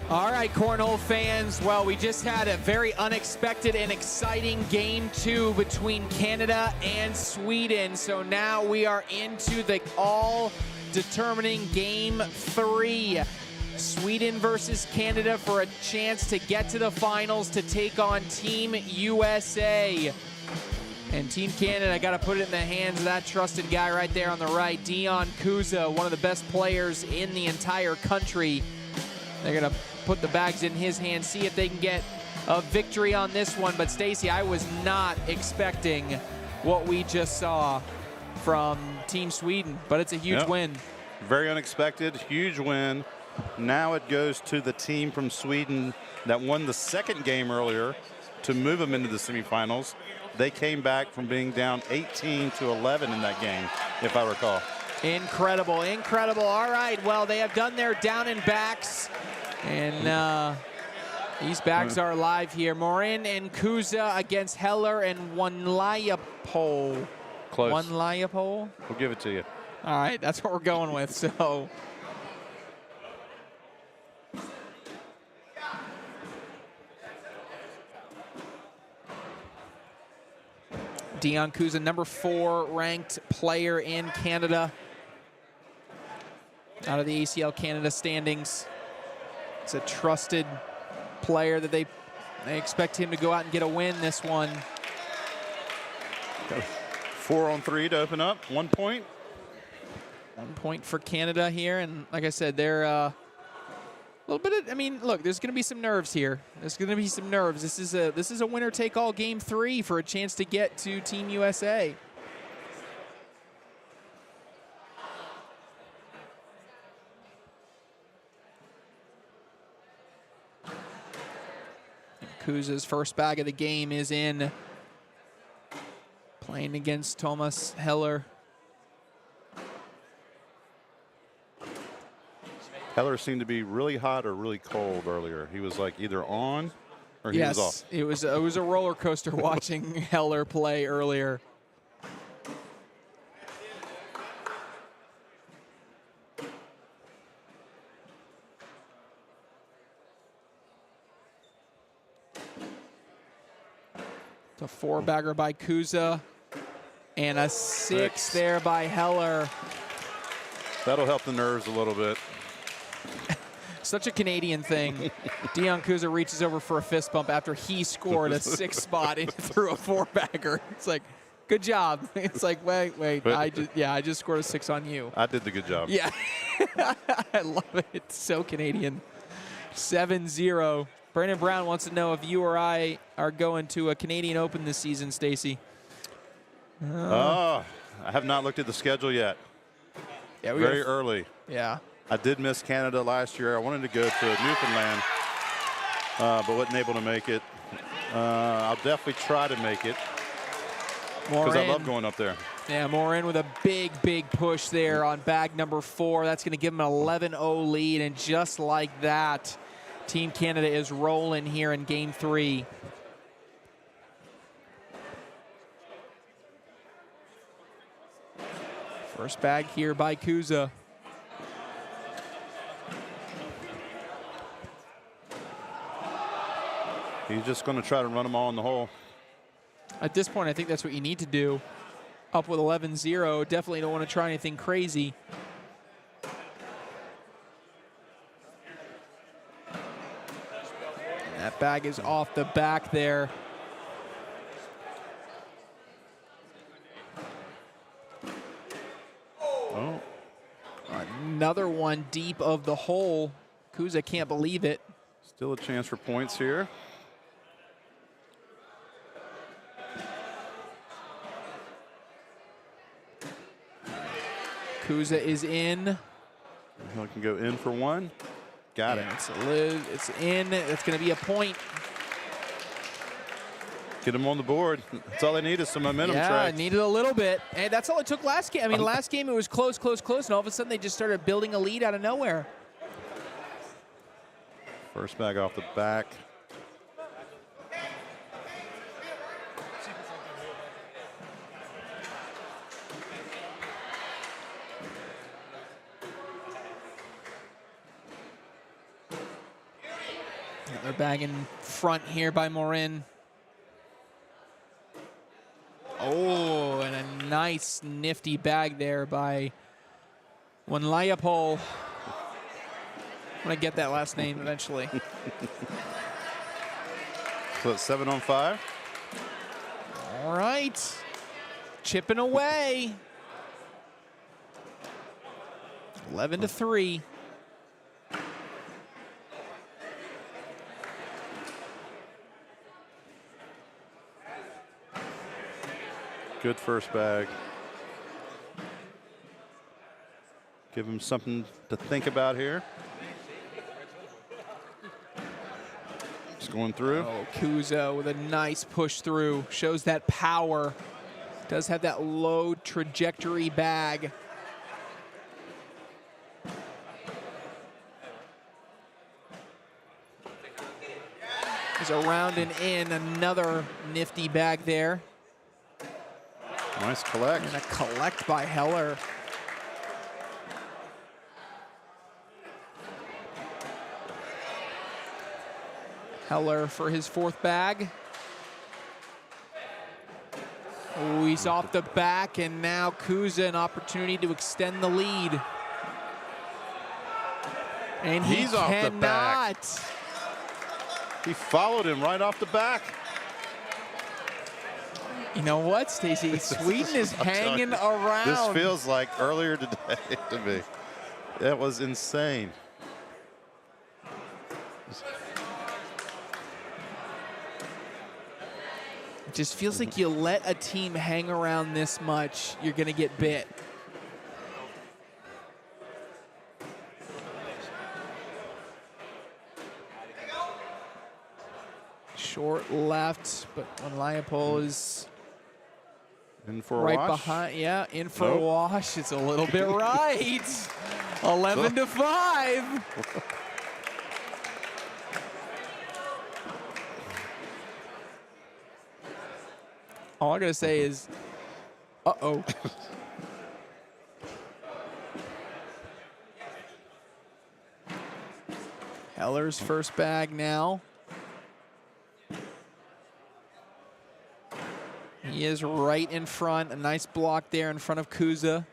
All right, Cornhole fans. Well, we just had a very unexpected and exciting Game 2 between Canada and Sweden. So now we are into the all-determining Game 3. Sweden versus Canada for a chance to get to the finals to take on Team USA. And Team Canada, got to put it in the hands of that trusted guy right there on the right, Dion Kuza, one of the best players in the entire country. They're going to put the bags in his hands, see if they can get a victory on this one. But Stacy, I was not expecting what we just saw from Team Sweden, but it's a huge win. Very unexpected, huge win. Now it goes to the team from Sweden that won the second game earlier to move them into the semifinals. They came back from being down 18-11 in that game, if I recall. Incredible, incredible. All right, well, they have done their down and backs. And these bags are live here. Morin and Kuza against Heller and Wanlayapol. Close. Wanlayapol? We'll give it to you. All right, that's what we're going with. So, Dion Kuza, number 4 ranked player in Canada. Out of the ACL Canada standings. It's a trusted player that they expect him to go out and get a win this one. 4 on 3 to open up, 1 point. 1 point for Canada here, and like I said, they're a little bit of, I mean, look, there's going to be some nerves here. There's going to be some nerves. This is a winner-take-all Game 3 for a chance to get to Team USA. Kuza's first bag of the game is in, playing against Thomas Heller. Heller seemed to be really hot or really cold earlier. He was like either on or he was off. It was a roller coaster watching Heller play earlier. It's a 4-bagger by Kuza and a 6 there by Heller. That'll help the nerves a little bit. Such a Canadian thing. Dion Kuza reaches over for a fist bump after he scored a 6 spot and threw a 4-bagger. It's like, good job. It's like, wait, I just scored a 6 on you. I did the good job. Yeah. I love it. It's so Canadian. 7-0. Brandon Brown wants to know if you or I are going to a Canadian Open this season, Stacy. I have not looked at the schedule yet. Yeah, Very early. Yeah. I did miss Canada last year. I wanted to go to Newfoundland, but wasn't able to make it. I'll definitely try to make it because I love going up there. Yeah, Morin with a big push there on bag number 4. That's going to give him an 11-0 lead, and just like that, Team Canada is rolling here in Game 3. First bag here by Kuza. He's just going to try to run them all in the hole. At this point, I think that's what you need to do. Up with 11-0, definitely don't want to try anything crazy. That bag is off the back there. Oh. Another one deep of the hole. Kuza can't believe it. Still a chance for points here. Kuza is in. He can go in for 1. Got it. It's in. It's going to be a point. Get him on the board. That's all they need is some momentum. Yeah, Trey. needed a little bit. And that's all it took last game. I mean, last game it was close, and all of a sudden they just started building a lead out of nowhere. First bag off the back. Another bag in front here by Morin. Oh, and a nice nifty bag there by Wanlayapol. I'm going to get that last name eventually. So it's 7 on 5. All right. Chipping away. 11-3. Good first bag. Give him something to think about here. Just going through. Oh, Kuza with a nice push through. Shows that power. Does have that low trajectory bag. There's a round and in. Another nifty bag there. Nice collect. And a collect by Heller. Heller for his fourth bag. Oh, he's off the back, and now Kuza an opportunity to extend the lead. And he's off the back. cannot. He followed him right off the back. You know what, Stacy? Sweden is hanging around. This feels like earlier today to me. That was insane. It just feels like you let a team hang around this much, you're going to get bit. Short left, but Wanlayapol is In for a right wash. behind. Yeah, in for a Nope. wash. It's a little bit right. 11-5. All I gotta say is, uh-oh. Heller's first bag now. He is right in front. A nice block there in front of Kuza.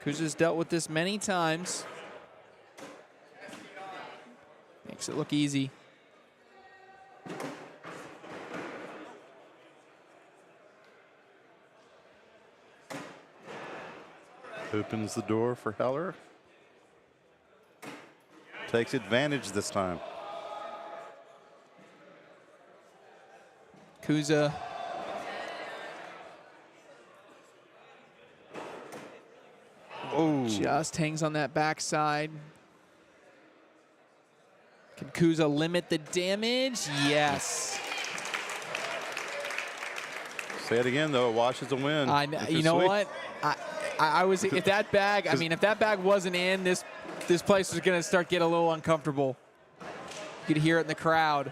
Kuza's dealt with this many times. Makes it look easy. Opens the door for Heller. Takes advantage this time. Kuza. Oh, Just hangs on that backside. Can Kuza limit the damage? Yes. say it again though. It washes the win. You know what? I was if that bag. I mean, if that bag wasn't in, this place was going to start getting a little uncomfortable. You could hear it in the crowd.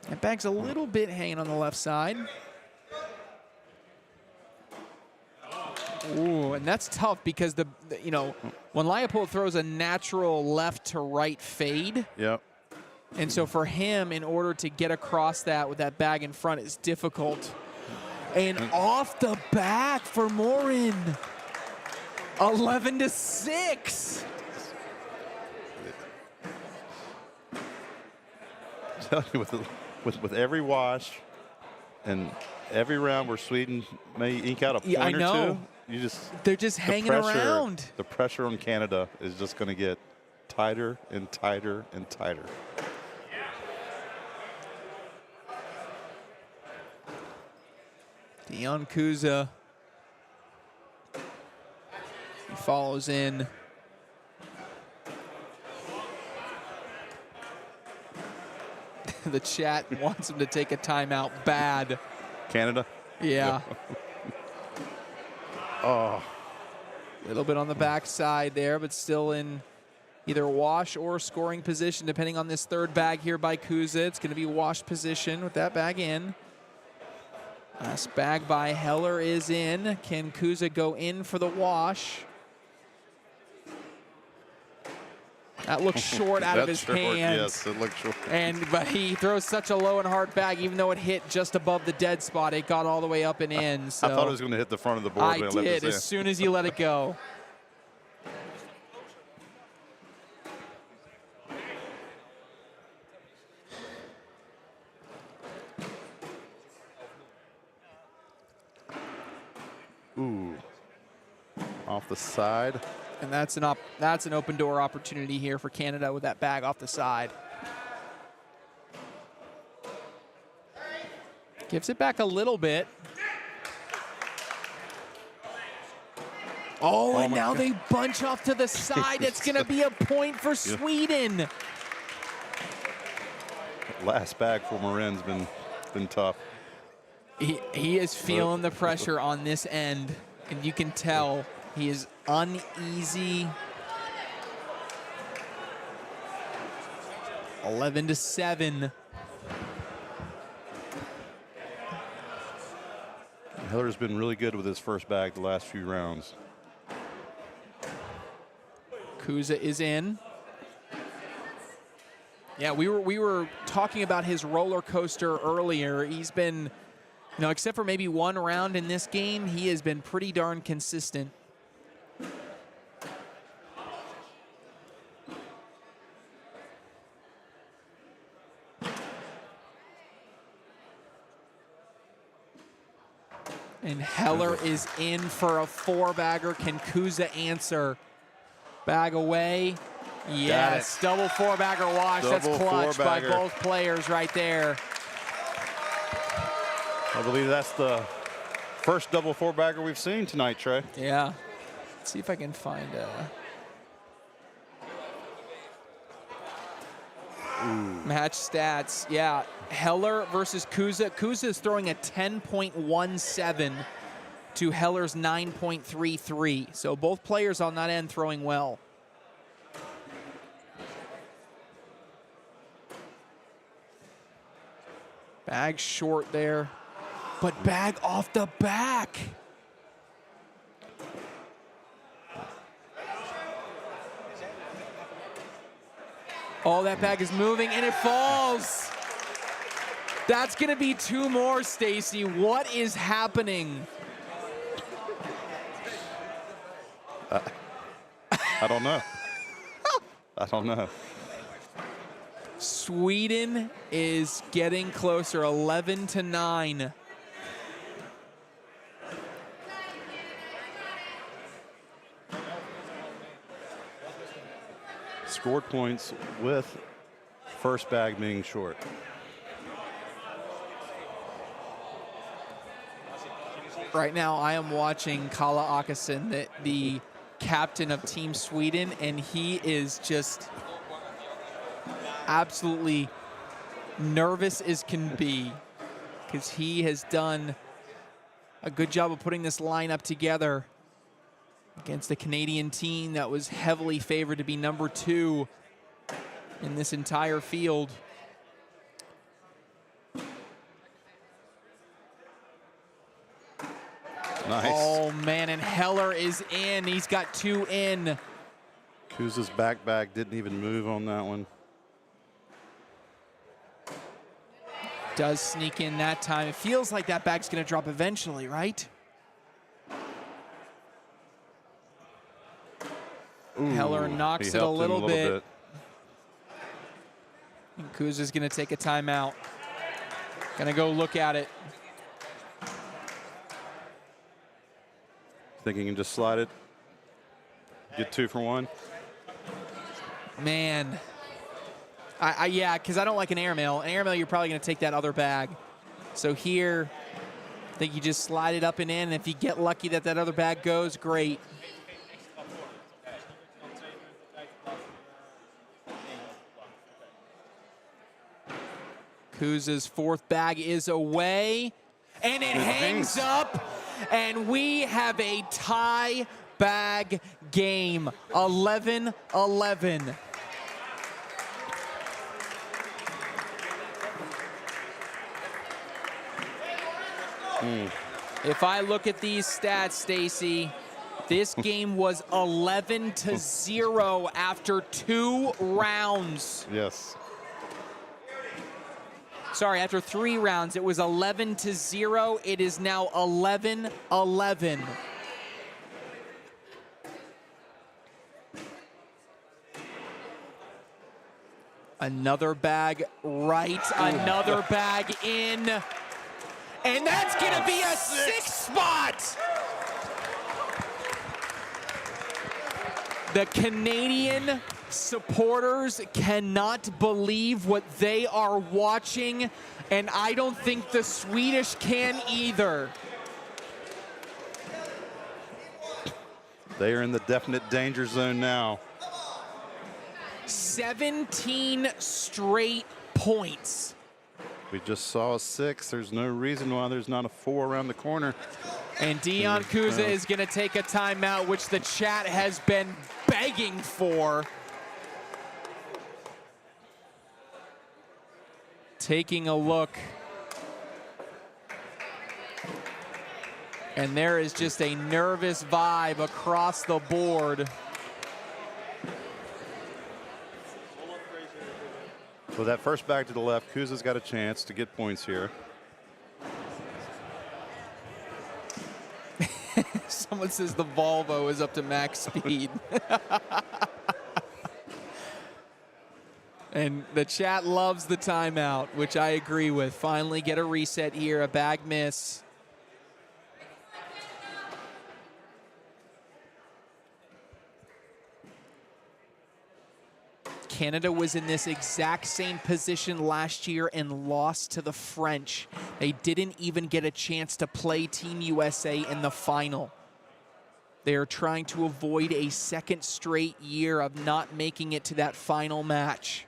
That bag's a little bit hanging on the left side. Ooh, and that's tough because when Leopold throws a natural left to right fade. Yep. And so for him, in order to get across that with that bag in front, it's difficult. And off the back for Morin. 11-6. Tell you with every wash and every round where Sweden may eke out a point I know. or two, They're just hanging around. The pressure on Canada is just going to get tighter and tighter and tighter. Dion Kuza. He follows in. The chat wants him to take a timeout bad. Canada? Yeah. Oh. A little bit on the backside there, but still in either wash or scoring position, depending on this third bag here by Kuza. It's going to be wash position with that bag in. Last bag by Heller is in. Can Kuza go in for the wash? That looks short out of his hands. Yes, it looks short. But he throws such a low and hard bag, even though it hit just above the dead spot, it got all the way up and in. So I thought it was going to hit the front of the board. I when it did, left as soon as you let it go. Ooh, off the side. And that's an open door opportunity here for Canada with that bag off the side. Gives it back a little bit. Oh, and now they bunch off to the side. It's going to be a point for Sweden. Last bag for Marin's been tough. He is feeling the pressure on this end, and you can tell he is uneasy. 11-7. Heller's been really good with his first bag the last few rounds. Kuza is in. Yeah, we were talking about his roller coaster earlier. He's been, except for maybe one round in this game, he has been pretty darn consistent. And Heller is in for a 4-bagger. Can Kuza answer? Bag away. Yes, double 4-bagger wash. That's clutch by both players right there. I believe that's the first double 4-bagger we've seen tonight, Trey. Yeah. Let's see if I can find match stats. Yeah, Heller versus Kuza. Kuza is throwing a 10.17 to Heller's 9.33. So both players on that end throwing well. Bag short there, but bag off the back. Oh, that bag is moving and it falls. That's gonna be 2 more, Stacy. What is happening? I don't know. I don't know. Sweden is getting closer, 11-9. Scored points with first bag being short. Right now, I am watching Kalle Åkesson, the captain of Team Sweden, and he is just absolutely nervous as can be because he has done a good job of putting this lineup together against the Canadian team that was heavily favored to be number 2 in this entire field. Nice. Oh, man, and Heller is in. He's got 2 in. Kuza's back bag didn't even move on that one. Does sneak in that time. It feels like that bag's going to drop eventually, right? Ooh, Heller knocks it a little bit. And Kuza's going to take a timeout. Going to go look at it. Think he can just slide it? Get 2 for 1? Man. Yeah, because I don't like an airmail. An airmail, you're probably going to take that other bag. So here, I think you just slide it up and in. And if you get lucky that that other bag goes, great. Kuza's 4th bag is away. And it hangs up. And we have a tie bag game. 11-11. If I look at these stats, Stacy, this game was 11-0 after 2 rounds. Yes. Sorry, after 3 rounds, it was 11-0. It is now 11-11. Another bag right, another bag in. And that's gonna be a 6th spot. The Canadian supporters cannot believe what they are watching, and I don't think the Swedish can either. They are in the definite danger zone now. 17 straight points. We just saw a 6. There's no reason why there's not a 4 around the corner. And Dion Kuza is going to take a timeout, which the chat has been begging for. Taking a look. And there is just a nervous vibe across the board. So that first bag to the left, Kuza's got a chance to get points here. Someone says the Volvo is up to max speed. And the chat loves the timeout, which I agree with. Finally get a reset here, a bag miss. Canada was in this exact same position last year and lost to the French. They didn't even get a chance to play Team USA in the final. They're trying to avoid a 2nd straight year of not making it to that final match.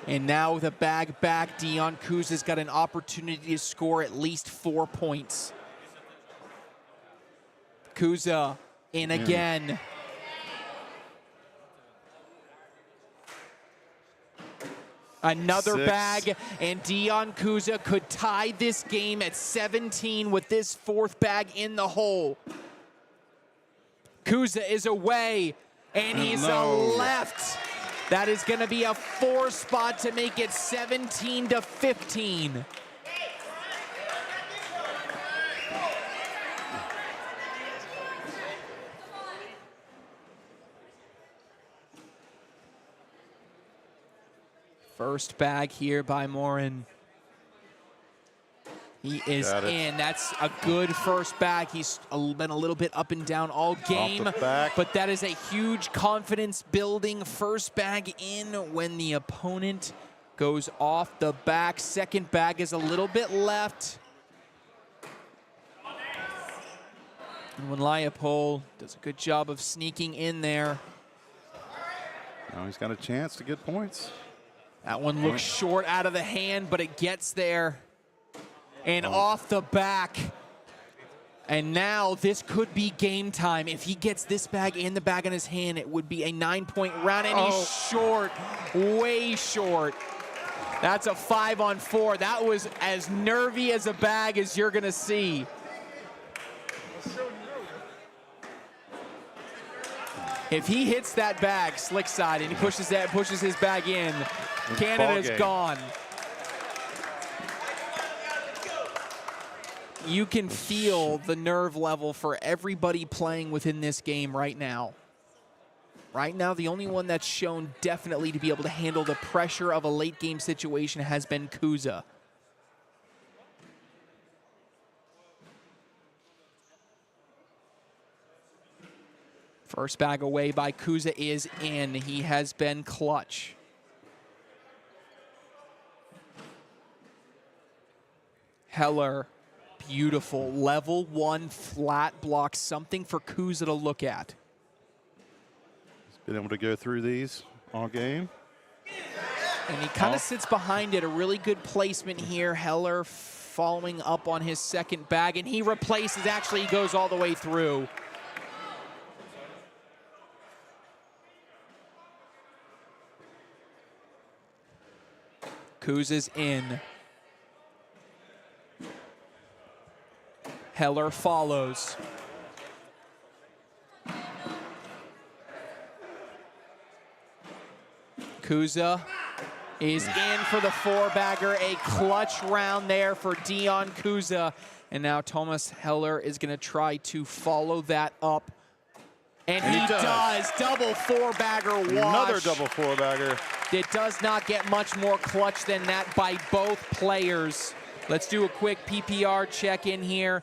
And now with a bag back, Dion Kuza's got an opportunity to score at least 4 points. Kuza in again. Another 6. bag, and Dion Kuza could tie this game at 17 with this 4th bag in the hole. Kuza is away, and he's left. That is going to be a 4 spot to make it 17-15. First bag here by Morin. He is in. That's a good first bag. He's been a little bit up and down all game, but that is a huge confidence building first bag in when the opponent goes off the back. Second bag is a little bit left. And when Leopold does a good job of sneaking in there. Now he's got a chance to get points. That one looks short out of the hand, but it gets there. And off the back. And now this could be game time. If he gets this bag and the bag in his hand, it would be a 9-point round, and he's short, way short. That's a 5-on-4. That was as nervy as a bag as you're gonna see. If he hits that bag, slick side, and he pushes his bag in, Canada's gone. You can feel the nerve level for everybody playing within this game right now. Right now, the only one that's shown definitely to be able to handle the pressure of a late game situation has been Kuza. First bag away by Kuza is in. He has been clutch. Heller, beautiful. Level 1 flat block, something for Kuza to look at. He's been able to go through these all game. And he kind of sits behind it. A really good placement here. Heller following up on his second bag, and he replaces, actually he goes all the way through. Kuza's in. Heller follows. Kuza is in for the four-bagger. A clutch round there for Dion Kuza. And now Thomas Heller is going to try to follow that up. And he does. Double four-bagger wash. Another double four-bagger. It does not get much more clutch than that by both players. Let's do a quick PPR check-in here.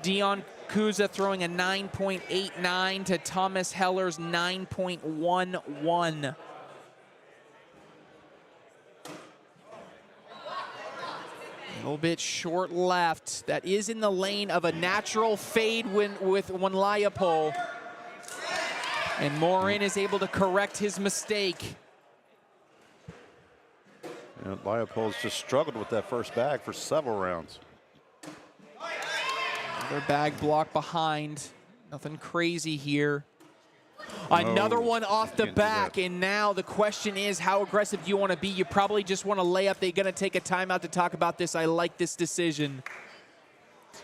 Dion Kuza throwing a 9.89 to Thomas Heller's 9.11. A little bit short left. That is in the lane of a natural fade with Wanlayapol. And Morin is able to correct his mistake. And Leopold's just struggled with that first bag for several rounds. Another bag block behind. Nothing crazy here. Another one off the back, and now the question is, how aggressive do you want to be? You probably just want to lay up. They're going to take a timeout to talk about this. I like this decision.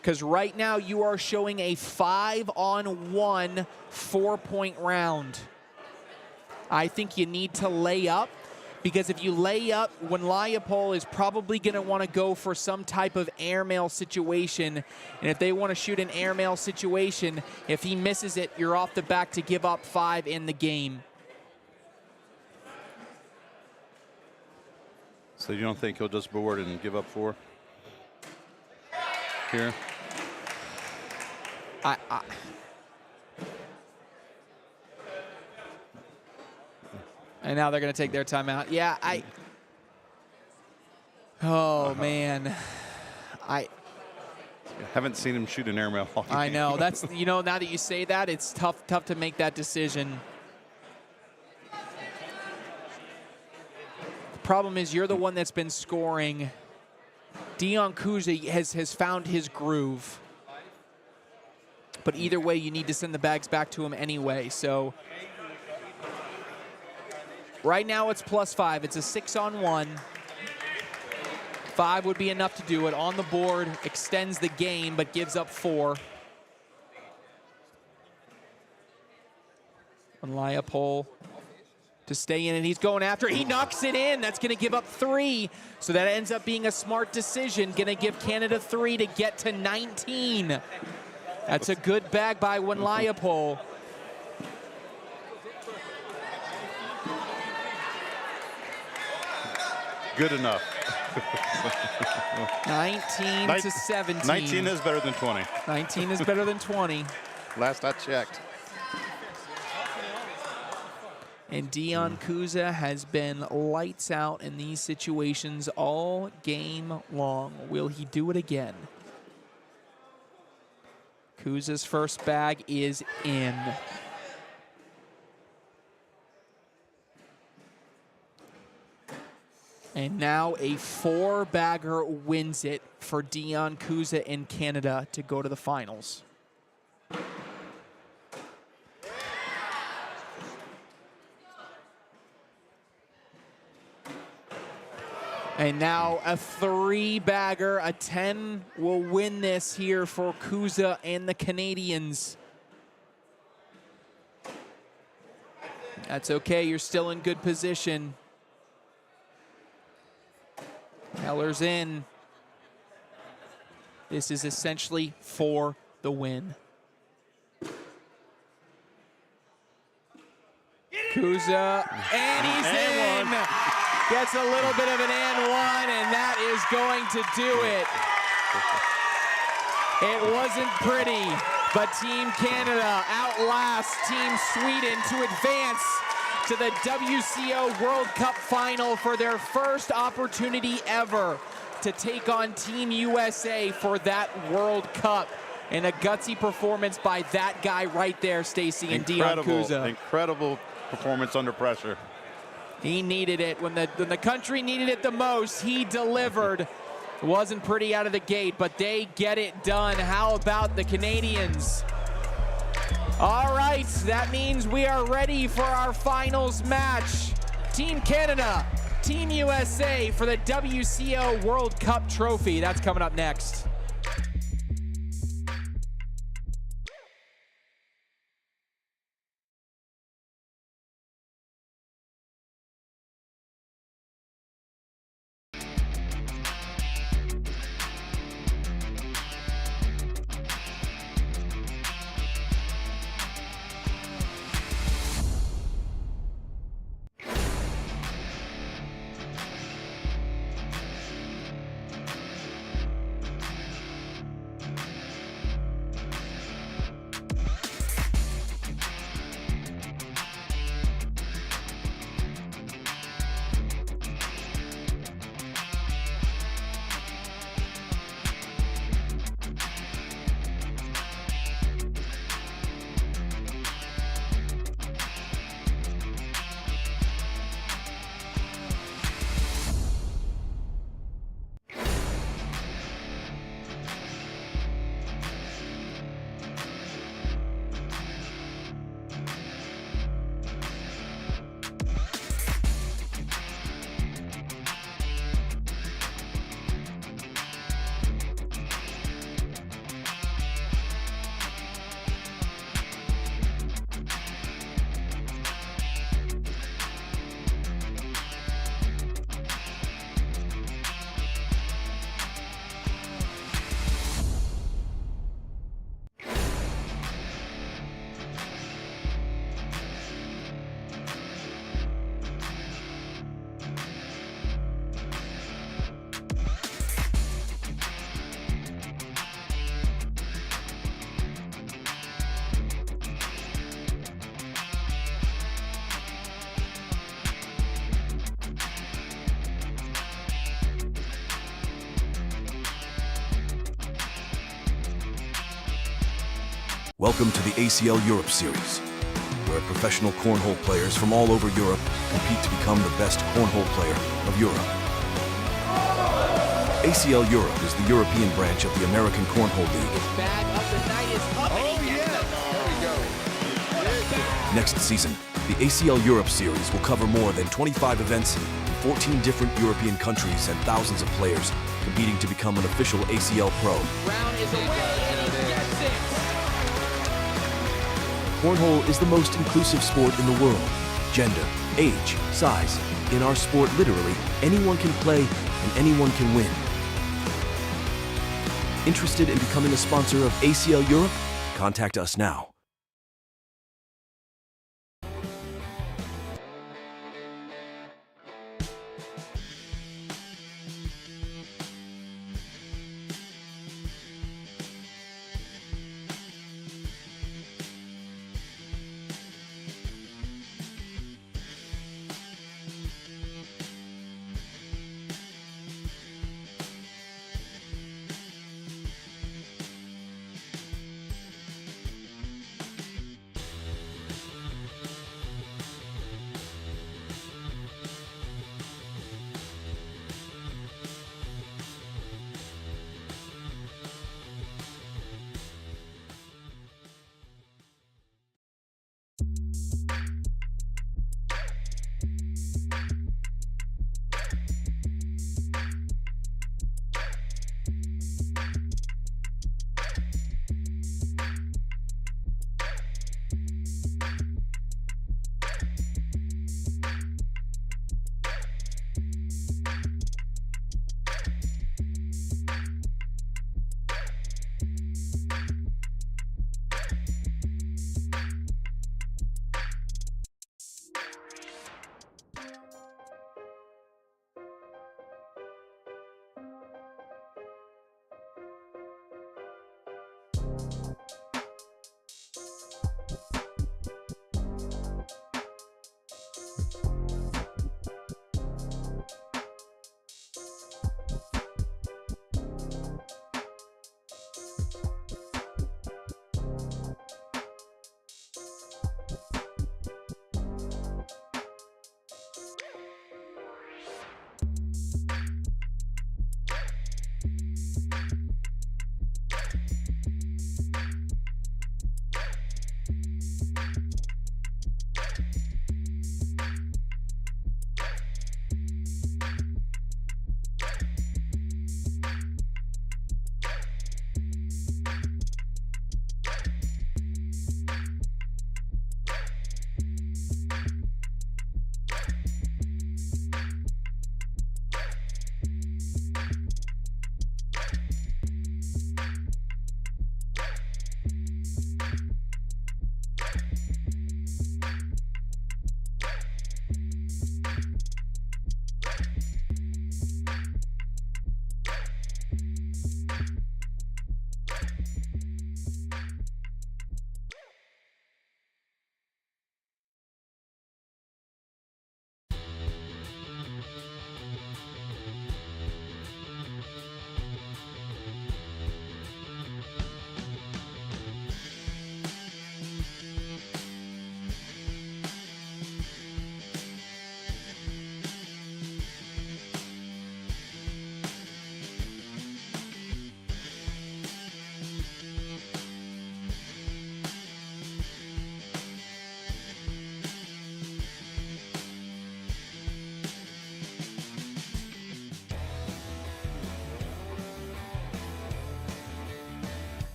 Because right now you are showing a 5-on-1 4-point round. I think you need to lay up, because if you lay up, Wanlayapol is probably going to want to go for some type of airmail situation. And if they want to shoot an airmail situation, if he misses it, you're off the back to give up 5 in the game. So you don't think he'll just board and give up 4? Here? And now they're going to take their timeout. Yeah, oh, man. I haven't seen him shoot an airmail. I know. That's, you know, now that you say that, it's tough to make that decision. The problem is you're the one that's been scoring. Dion Kuza has found his groove. But either way, you need to send the bags back to him anyway. So right now it's +5. It's a 6-on-1. 5 would be enough to do it. On the board, extends the game, but gives up 4. Wanlayapol to stay in, and he's going after it. He knocks it in. That's going to give up 3. So that ends up being a smart decision. Going to give Canada 3 to get to 19. That's a good bag by Wanlayapol. Good enough. 19 to 17. 19 is better than 20. 19 is better than 20. Last I checked. And Dion Kuza has been lights out in these situations all game long. Will he do it again? Kuza's first bag is in. And now a 4-bagger wins it for Dion Kuza in Canada to go to the finals. And now a 3-bagger, a 10 will win this here for Kuza and the Canadians. That's okay, you're still in good position. Heller's in. This is essentially for the win. Kuza, and he's in. Gets a little bit of an and one, and that is going to do it. It wasn't pretty, but Team Canada outlasts Team Sweden to advance to the WCO World Cup final for their first opportunity ever to take on Team USA for that World Cup. And a gutsy performance by that guy right there, Stacy, and Dion Kuza. Incredible performance under pressure. He needed it. When the country needed it the most, he delivered. It wasn't pretty out of the gate, but they get it done. How about the Canadians? All right, that means we are ready for our finals match. Team Canada, Team USA for the WCO World Cup trophy. That's coming up next. Welcome to the ACL Europe Series, where professional cornhole players from all over Europe compete to become the best cornhole player of Europe. ACL Europe is the European branch of the American Cornhole League. His bag of the night is up, and he gets it. Next season, the ACL Europe Series will cover more than 25 events in 14 different European countries and thousands of players competing to become an official ACL pro. Brown is away, and he gets it. Cornhole is the most inclusive sport in the world. Gender, age, size. In our sport, literally, anyone can play and anyone can win. Interested in becoming a sponsor of ACL Europe? Contact us now.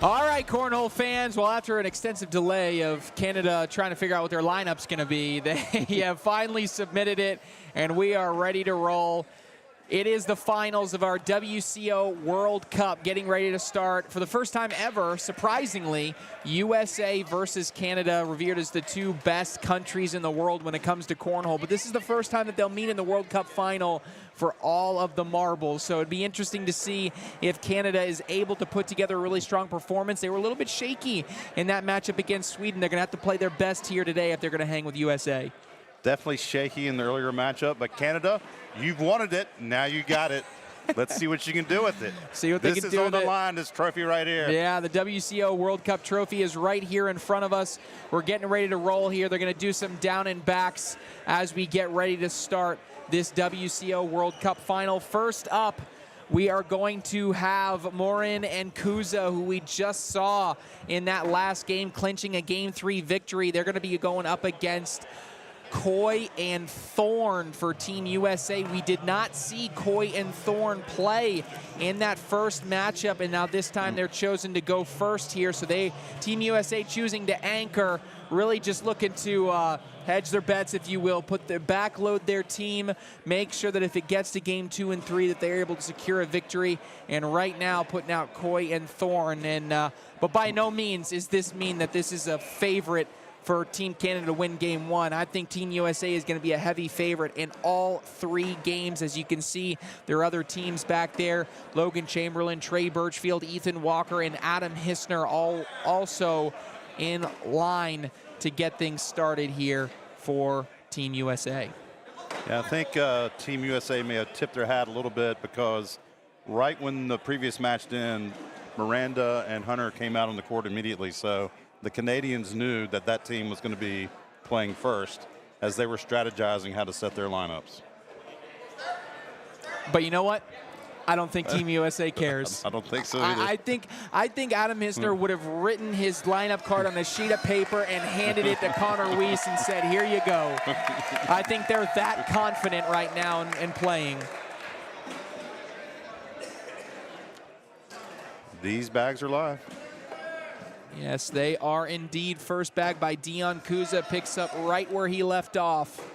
All right, Cornhole fans. Well, after an extensive delay of Canada trying to figure out what their lineup's going to be, they have finally submitted it, and we are ready to roll. It is the finals of our WCO World Cup getting ready to start. For the first time ever, surprisingly, USA versus Canada, revered as the two best countries in the world when it comes to cornhole. But this is the first time that they'll meet in the World Cup final for all of the marbles. So it'd be interesting to see if Canada is able to put together a really strong performance. They were a little bit shaky in that matchup against Sweden. They're going to have to play their best here today if they're going to hang with USA. Definitely shaky in the earlier matchup, but Canada, you've wanted it. Now you got it. Let's see what you can do with it. See what they can do with it. This is on the line, this trophy right here. Yeah, the WCO World Cup trophy is right here in front of us. We're getting ready to roll here. They're going to do some down and backs as we get ready to start this WCO World Cup final. First up, we are going to have Morin and Kuza, who we just saw in that last game, clinching a Game 3 victory. They're going to be going up against Coy and Thorn for Team USA. We did not see Coy and Thorn play in that first matchup, and now this time they're chosen to go first here. So Team USA choosing to anchor, really just looking to hedge their bets, if you will, backload their team, make sure that if it gets to Game 2 and 3 that they're able to secure a victory. And right now putting out Coy and Thorn. But by no means does this mean that this is a favorite for Team Canada to win Game 1. I think Team USA is going to be a heavy favorite in all 3 games. As you can see, there are other teams back there. Logan Chamberlain, Trey Birchfield, Ethan Walker, and Adam Hissner all also in line to get things started here for Team USA. Yeah, I think Team USA may have tipped their hat a little bit because right when the previous match ended, Miranda and Hunter came out on the court immediately. So the Canadians knew that that team was going to be playing first as they were strategizing how to set their lineups. But you know what? I don't think Team USA cares. I don't think so either. I think Adam Hissner would have written his lineup card on a sheet of paper and handed it to Connor Weiss and said, here you go. I think they're that confident right now in playing. These bags are live. Yes, they are indeed. First bag by Dion Kuza, picks up right where he left off.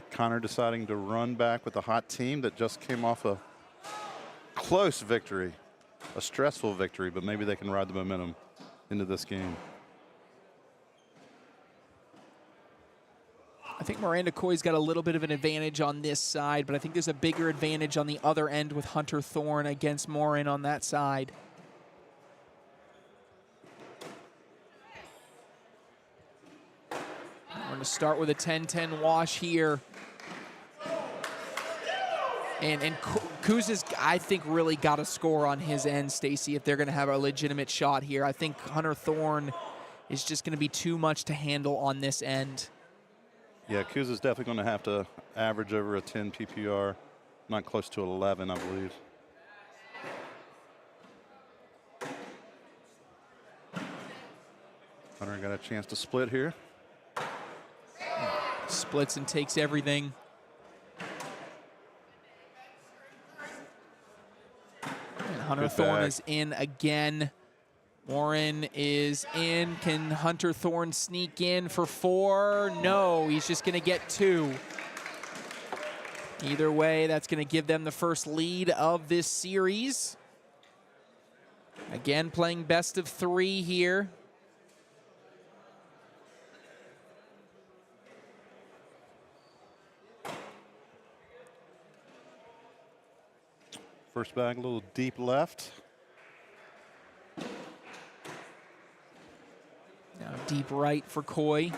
Connor deciding to run back with a hot team that just came off a close victory, a stressful victory, but maybe they can ride the momentum into this game. I think Miranda Coy's got a little bit of an advantage on this side, but I think there's a bigger advantage on the other end with Hunter Thorn against Morin on that side. We're going to start with a 10-10 wash here. And Kuza's, I think, really got a score on his end, Stacy, if they're going to have a legitimate shot here. I think Hunter Thorn is just going to be too much to handle on this end. Yeah, Kuza's definitely going to have to average over a 10 PPR, not close to 11, I believe. Hunter got a chance to split here. Splits and takes everything. And Hunter Thorn is in again. Warren is in. Can Hunter Thorn sneak in for 4? No, he's just going to get 2. Either way, that's going to give them the first lead of this series. Again, playing best of 3 here. First bag a little deep left. Now deep right for Coy.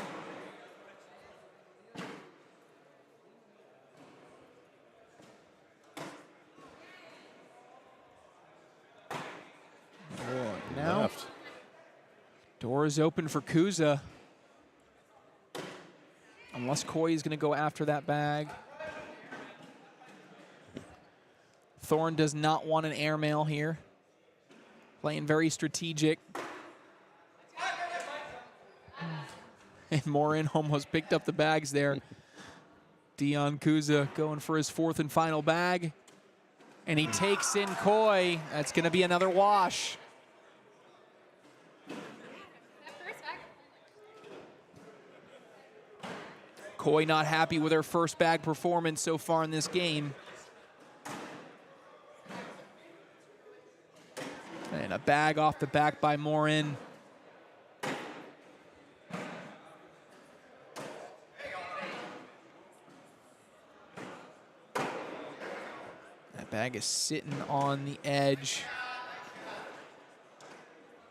Now left. Door is open for Kuza. Unless Coy is going to go after that bag. Thorn does not want an airmail here. Playing very strategic. And Morin almost picked up the bags there. Dion Kuza going for his 4th and final bag. And he takes in Coy. That's going to be another wash. Coy not happy with her first bag performance so far in this game. And a bag off the back by Morin. That bag is sitting on the edge.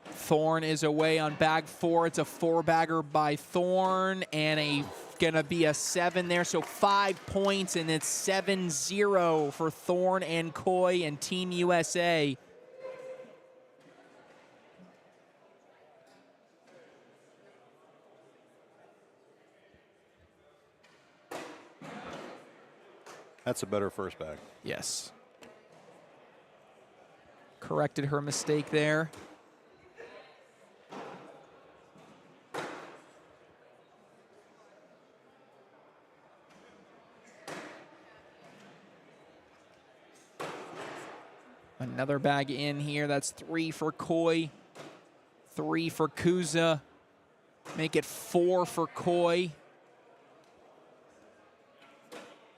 Thorne is away on bag 4. It's a 4-bagger by Thorne, and gonna be a 7 there, so 5 points, and it's 7-0 for Thorne and Coy and Team USA. That's a better first bag. Yes. Corrected her mistake there. Another bag in here. That's 3 for Coy, 3 for Kuza. Make it 4 for Coy.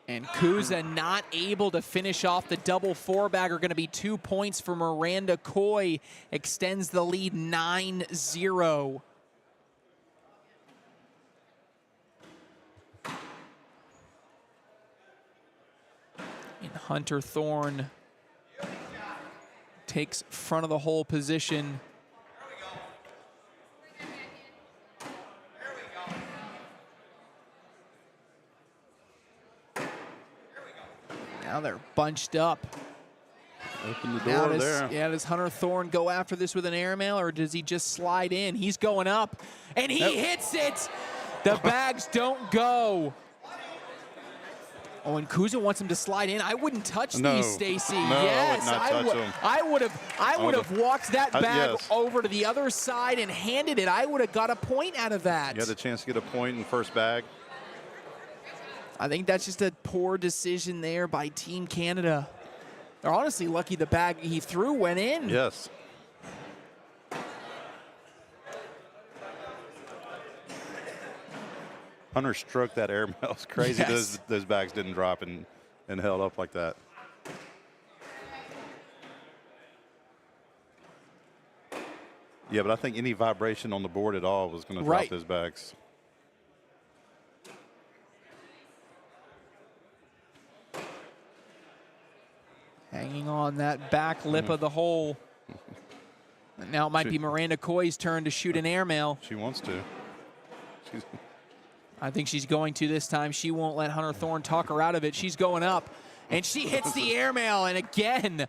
And Kuza not able to finish off the double 4-bagger. Going to be 2 points for Miranda Coy. Extends the lead 9-0. And Hunter Thorne takes front of the hole position. Now they're bunched up. Open the door there. Yeah, does Hunter Thorne go after this with an airmail, or does he just slide in? He's going up, and he hits it. The bags don't go. Oh, and Kuza wants him to slide in. I wouldn't touch these, Stacy. No, yes, I would not touch them. I would have walked that bag over to the other side and handed it. I would have got a point out of that. You had a chance to get a point in first bag. I think that's just a poor decision there by Team Canada. They're honestly lucky the bag he threw went in. Yes. Hunter stroked that airmail. It's crazy those bags didn't drop and held up like that. Yeah, but I think any vibration on the board at all was going to drop those bags. Hanging on that back lip of the hole. Now it might be Miranda Coy's turn to shoot an airmail. She wants to. I think she's going to this time. She won't let Hunter Thorne talk her out of it. She's going up, and she hits the airmail. And again,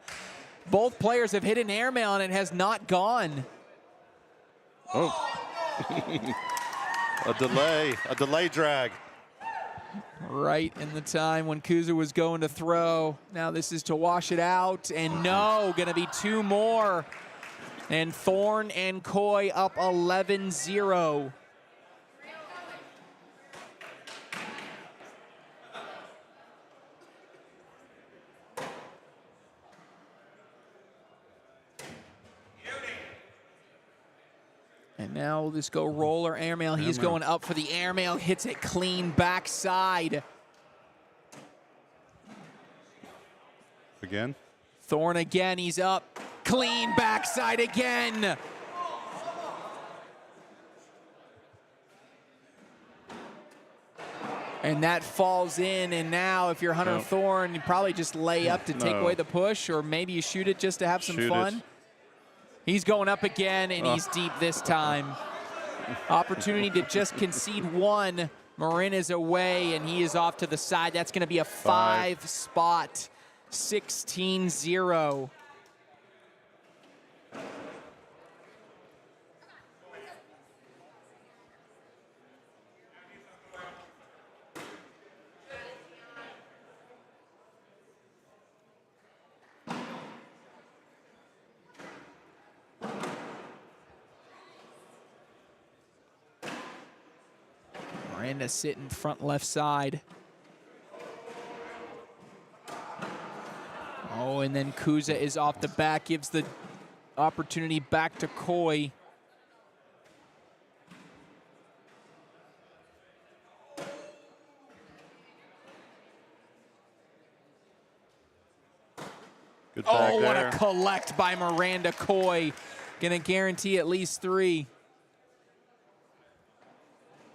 both players have hit an airmail, and it has not gone. Oh. a delay drag. Right in the time when Kuza was going to throw. Now this is to wash it out, and no, gonna be 2 more. And Thorne and Coy up 11-0. And now we'll just go roller airmail. He's going up for the airmail, hits it clean backside. Again? Thorne again, he's up. Clean backside again. And that falls in, and now if you're Hunter Thorne, you probably just lay up to take away the push, or maybe you shoot it just to have some fun. He's going up again, and he's deep this time. Opportunity to just concede 1. Marin is away, and he is off to the side. That's going to be a 5-spot, 16-0. Miranda sitting front left side. Oh, and then Kuza is off the back, gives the opportunity back to Coy. Good back Oh, there. what a collect by Miranda Coy. Gonna guarantee at least 3.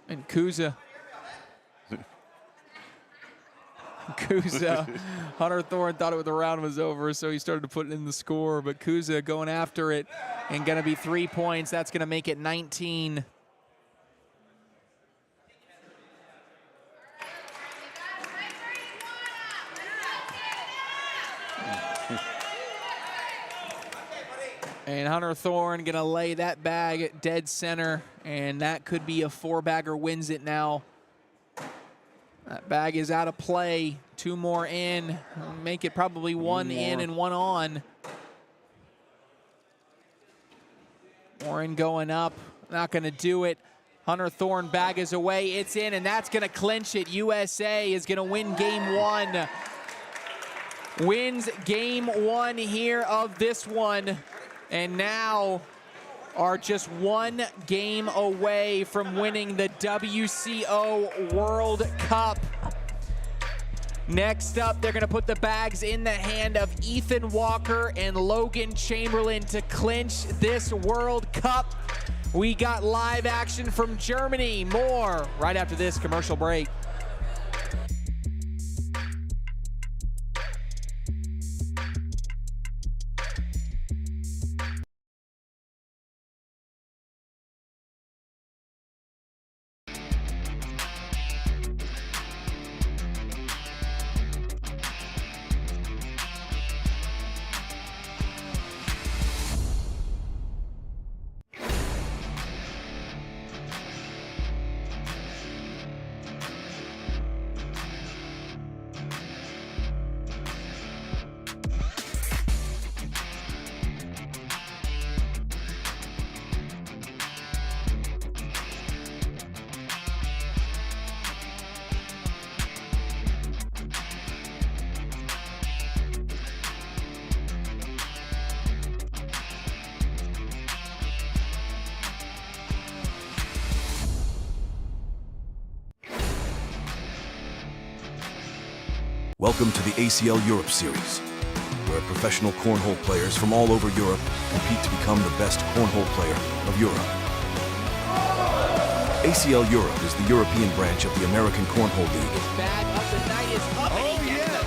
And Kuza. Hunter Thorne thought the round was over, so he started to put in the score, but Kuza going after it and gonna be 3 points. That's gonna make it 19. And Hunter Thorne gonna lay that bag at dead center, and that could be a 4-bagger wins it now. That bag is out of play. 2 more in. Make it probably 1 in and 1 on. Warren going up. Not going to do it. Hunter Thorne bag is away. It's in, and that's going to clinch it. USA is going to win game 1. Wins game 1 here of this one. And now are just 1 game away from winning the WCO World Cup. Next up, they're gonna put the bags in the hand of Ethan Walker and Logan Chamberlain to clinch this World Cup. We got live action from Germany. More right after this commercial break. Welcome to the ACL Europe Series, where professional cornhole players from all over Europe compete to become the best cornhole player of Europe. ACL Europe is the European branch of the American Cornhole League. Bag of the night is up, and he gets it.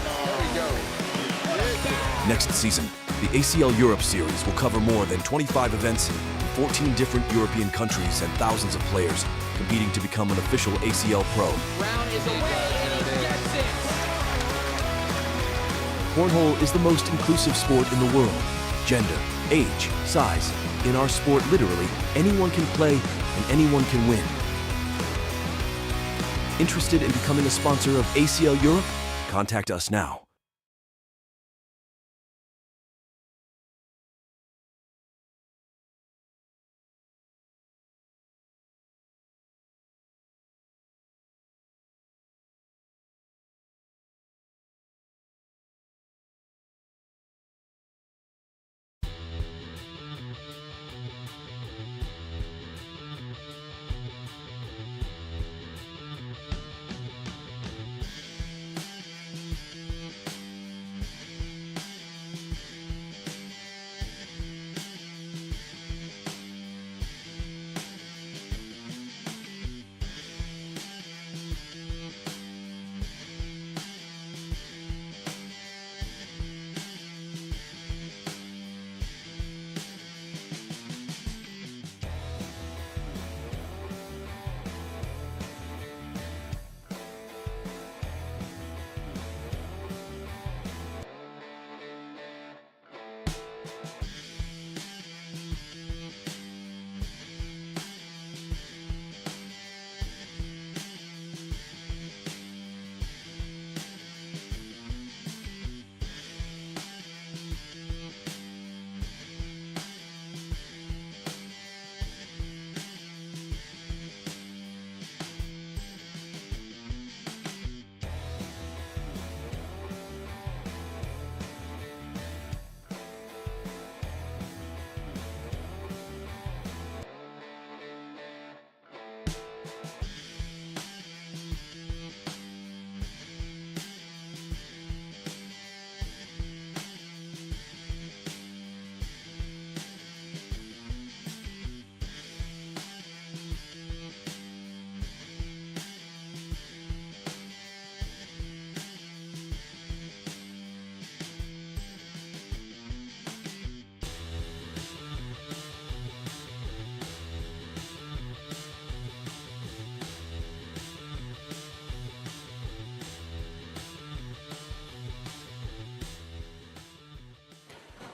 There we go. Next season, the ACL Europe Series will cover more than 25 events in 14 different European countries and thousands of players competing to become an official ACL pro. Brown is away, and he gets it. Cornhole is the most inclusive sport in the world. Gender, age, size. In our sport, literally, anyone can play and anyone can win. Interested in becoming a sponsor of ACL Europe? Contact us now.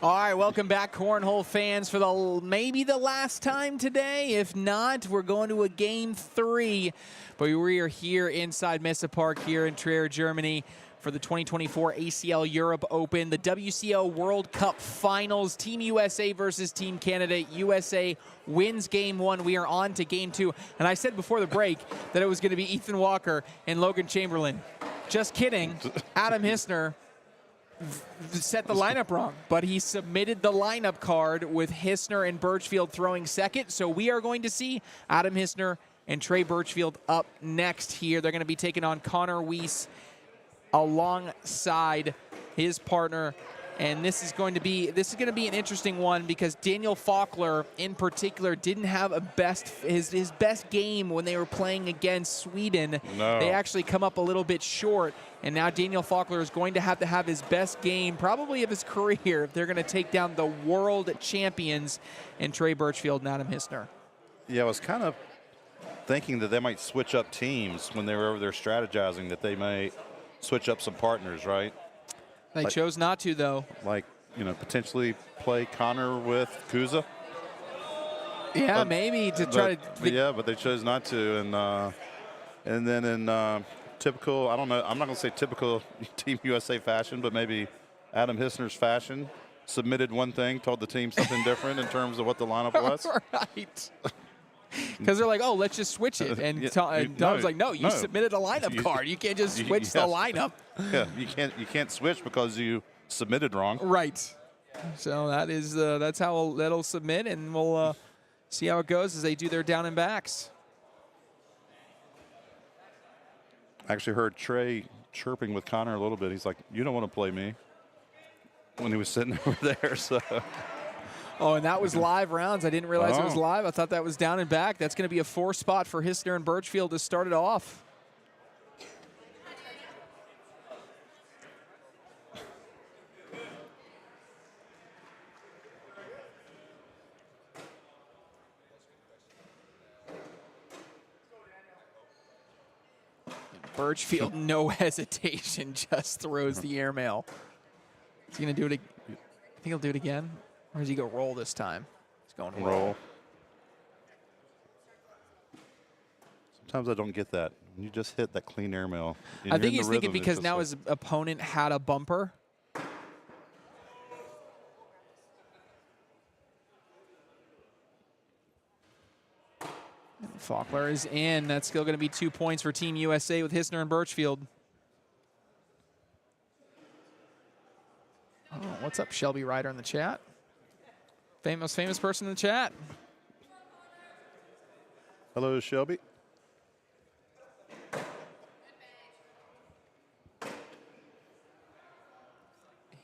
All right, welcome back, Cornhole fans, for maybe the last time today. If not, we're going to a Game 3. But we are here inside Messe Park here in Trier, Germany, for the 2024 ACL Europe Open, the WCO World Cup Finals, Team USA versus Team Canada. USA wins Game 1. We are on to Game 2. And I said before the break that it was going to be Ethan Walker and Logan Chamberlain. Just kidding. Adam Hissner set the lineup wrong, but he submitted the lineup card with Hissner and Birchfield throwing second. So we are going to see Adam Hissner and Trey Birchfield up next here. They're going to be taking on Connor Weiss alongside his partner. And this is going to be an interesting one because Daniel Faulkner in particular didn't have his best game when they were playing against Sweden. No. They actually come up a little bit short, and now Daniel Faulkner is going to have his best game probably of his career if they're going to take down the world champions in Trey Birchfield and Adam Hissner. Yeah, I was kind of thinking that they might switch up teams when they were over there strategizing, that they may switch up some partners, right? They chose not to, though. Like, potentially play Connor with Kuza. Yeah, maybe to try to. Yeah, but they chose not to, and then in typical, I don't know, I'm not going to say typical Team USA fashion, but maybe Adam Hissner's fashion, submitted one thing, told the team something different in terms of what the lineup was. Right. Because they're like, oh, let's just switch it. And Tom's like, no, you submitted a lineup card. You can't just switch the lineup. Yeah, you can't switch because you submitted wrong. Right. So that's how that'll submit, and we'll see how it goes as they do their down and backs. I actually heard Trey chirping with Connor a little bit. He's like, you don't want to play me, when he was sitting over there. So. Oh, and that was live rounds. I didn't realize it was live. I thought that was down and back. That's going to be a 4 spot for Hissner and Birchfield to start it off. Birchfield, no hesitation, just throws the airmail. Is he going to do it? I think he'll do it again. Or does he go roll this time? He's going roll. Sometimes I don't get that. You just hit that clean airmail. I think he's thinking because now his opponent had a bumper. Faulkner is in. That's still going to be 2 points for Team USA with Hissner and Birchfield. Oh, what's up, Shelby Ryder in the chat? Famous person in the chat. Hello, Shelby.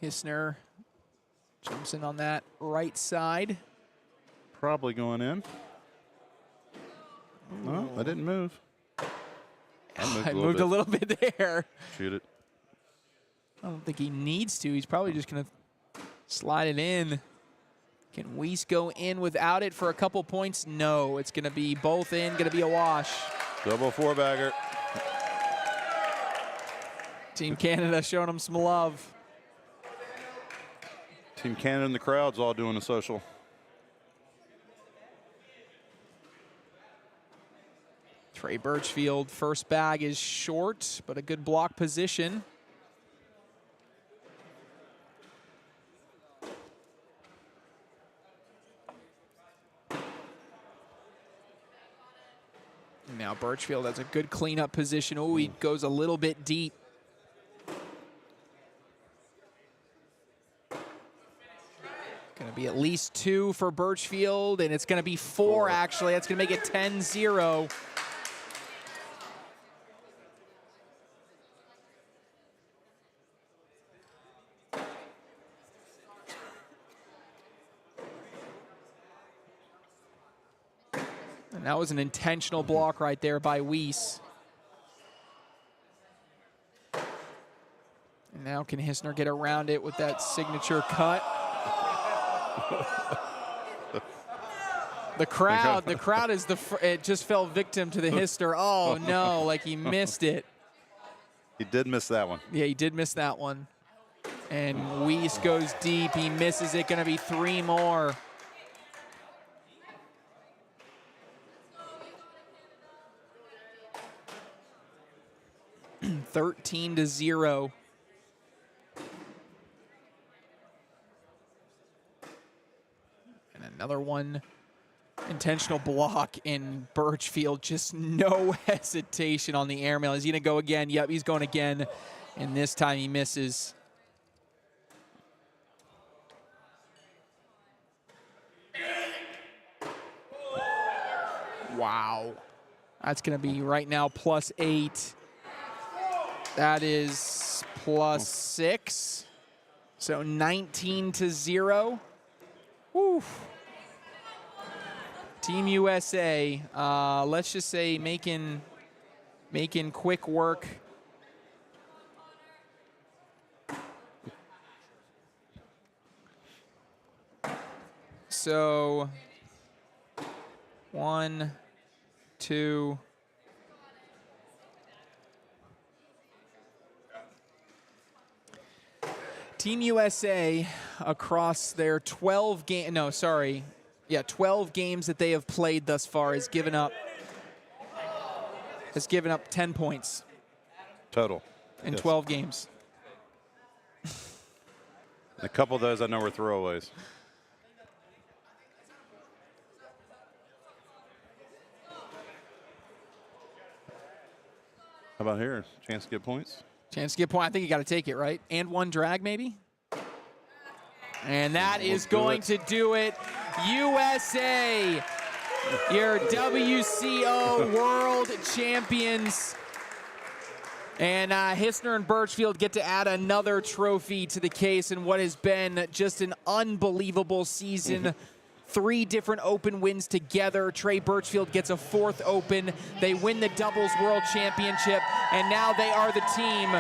Hissner jumps in on that right side. Probably going in. No, I didn't move. I moved a little bit there. Shoot it. I don't think he needs to. He's probably just going to slide it in. Can Weiss go in without it for a couple points? No, it's going to be both in, going to be a wash. Double 4-bagger. Team Canada showing them some love. Team Canada and the crowd's all doing a social. Trey Birchfield, first bag is short, but a good block position. Now Birchfield has a good cleanup position. Oh, he goes a little bit deep. Going to be at least 2 for Birchfield, and it's going to be 4 actually. That's going to make it 10-0. And that was an intentional block right there by Weiss. And now can Hissner get around it with that signature cut? The crowd is it just fell victim to the Hissner. Oh no, like he missed it. He did miss that one. Yeah, he did miss that one. And Weiss goes deep. He misses it. Going to be 3 more. (13-0). And another one. Intentional block in Birchfield. Just no hesitation on the airmail. Is he going to go again? Yep, he's going again. And this time he misses. Wow. That's going to be right now +8. That is +6. So 19-0. Woo. Team USA, let's just say making quick work. So 1, 2. Team USA across their 12 games that they have played thus far has given up 10 points total in 12 games. A couple of those I know were throwaways. How about here? Chance to get points? Chance to get point. I think you got to take it, right? And 1 drag, maybe? And that is going to do it. USA, your WCO World Champions. And Hissner and Birchfield get to add another trophy to the case in what has been just an unbelievable season. 3 different Open wins together. Trey Birchfield gets a 4th Open. They win the Doubles World Championship, and now they are the team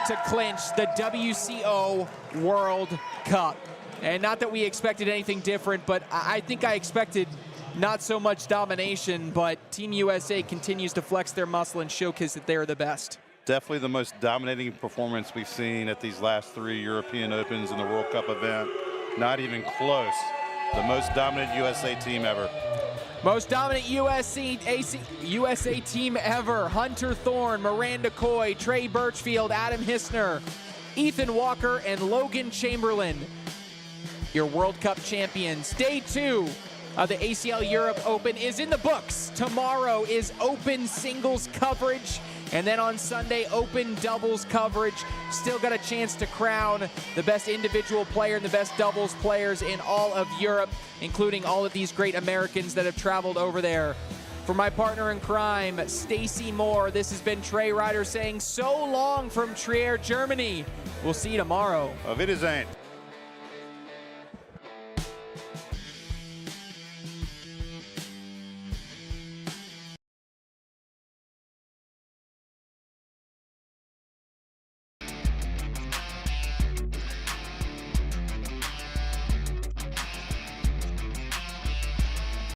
to clinch the WCO World Cup. And not that we expected anything different, but I think I expected not so much domination, but Team USA continues to flex their muscle and showcase that they're the best. Definitely the most dominating performance we've seen at these last 3 European Opens in the World Cup event. Not even close. The most dominant USA team ever. Most dominant USA team ever. Hunter Thorne, Miranda Coy, Trey Birchfield, Adam Hissner, Ethan Walker, and Logan Chamberlain, your World Cup champions. Day 2 of the ACL Europe Open is in the books. Tomorrow is Open singles coverage. And then on Sunday, Open doubles coverage. Still got a chance to crown the best individual player and the best doubles players in all of Europe, including all of these great Americans that have traveled over there. For my partner in crime, Stacy Moore, this has been Trey Ryder saying so long from Trier, Germany. We'll see you tomorrow. Auf Wiedersehen.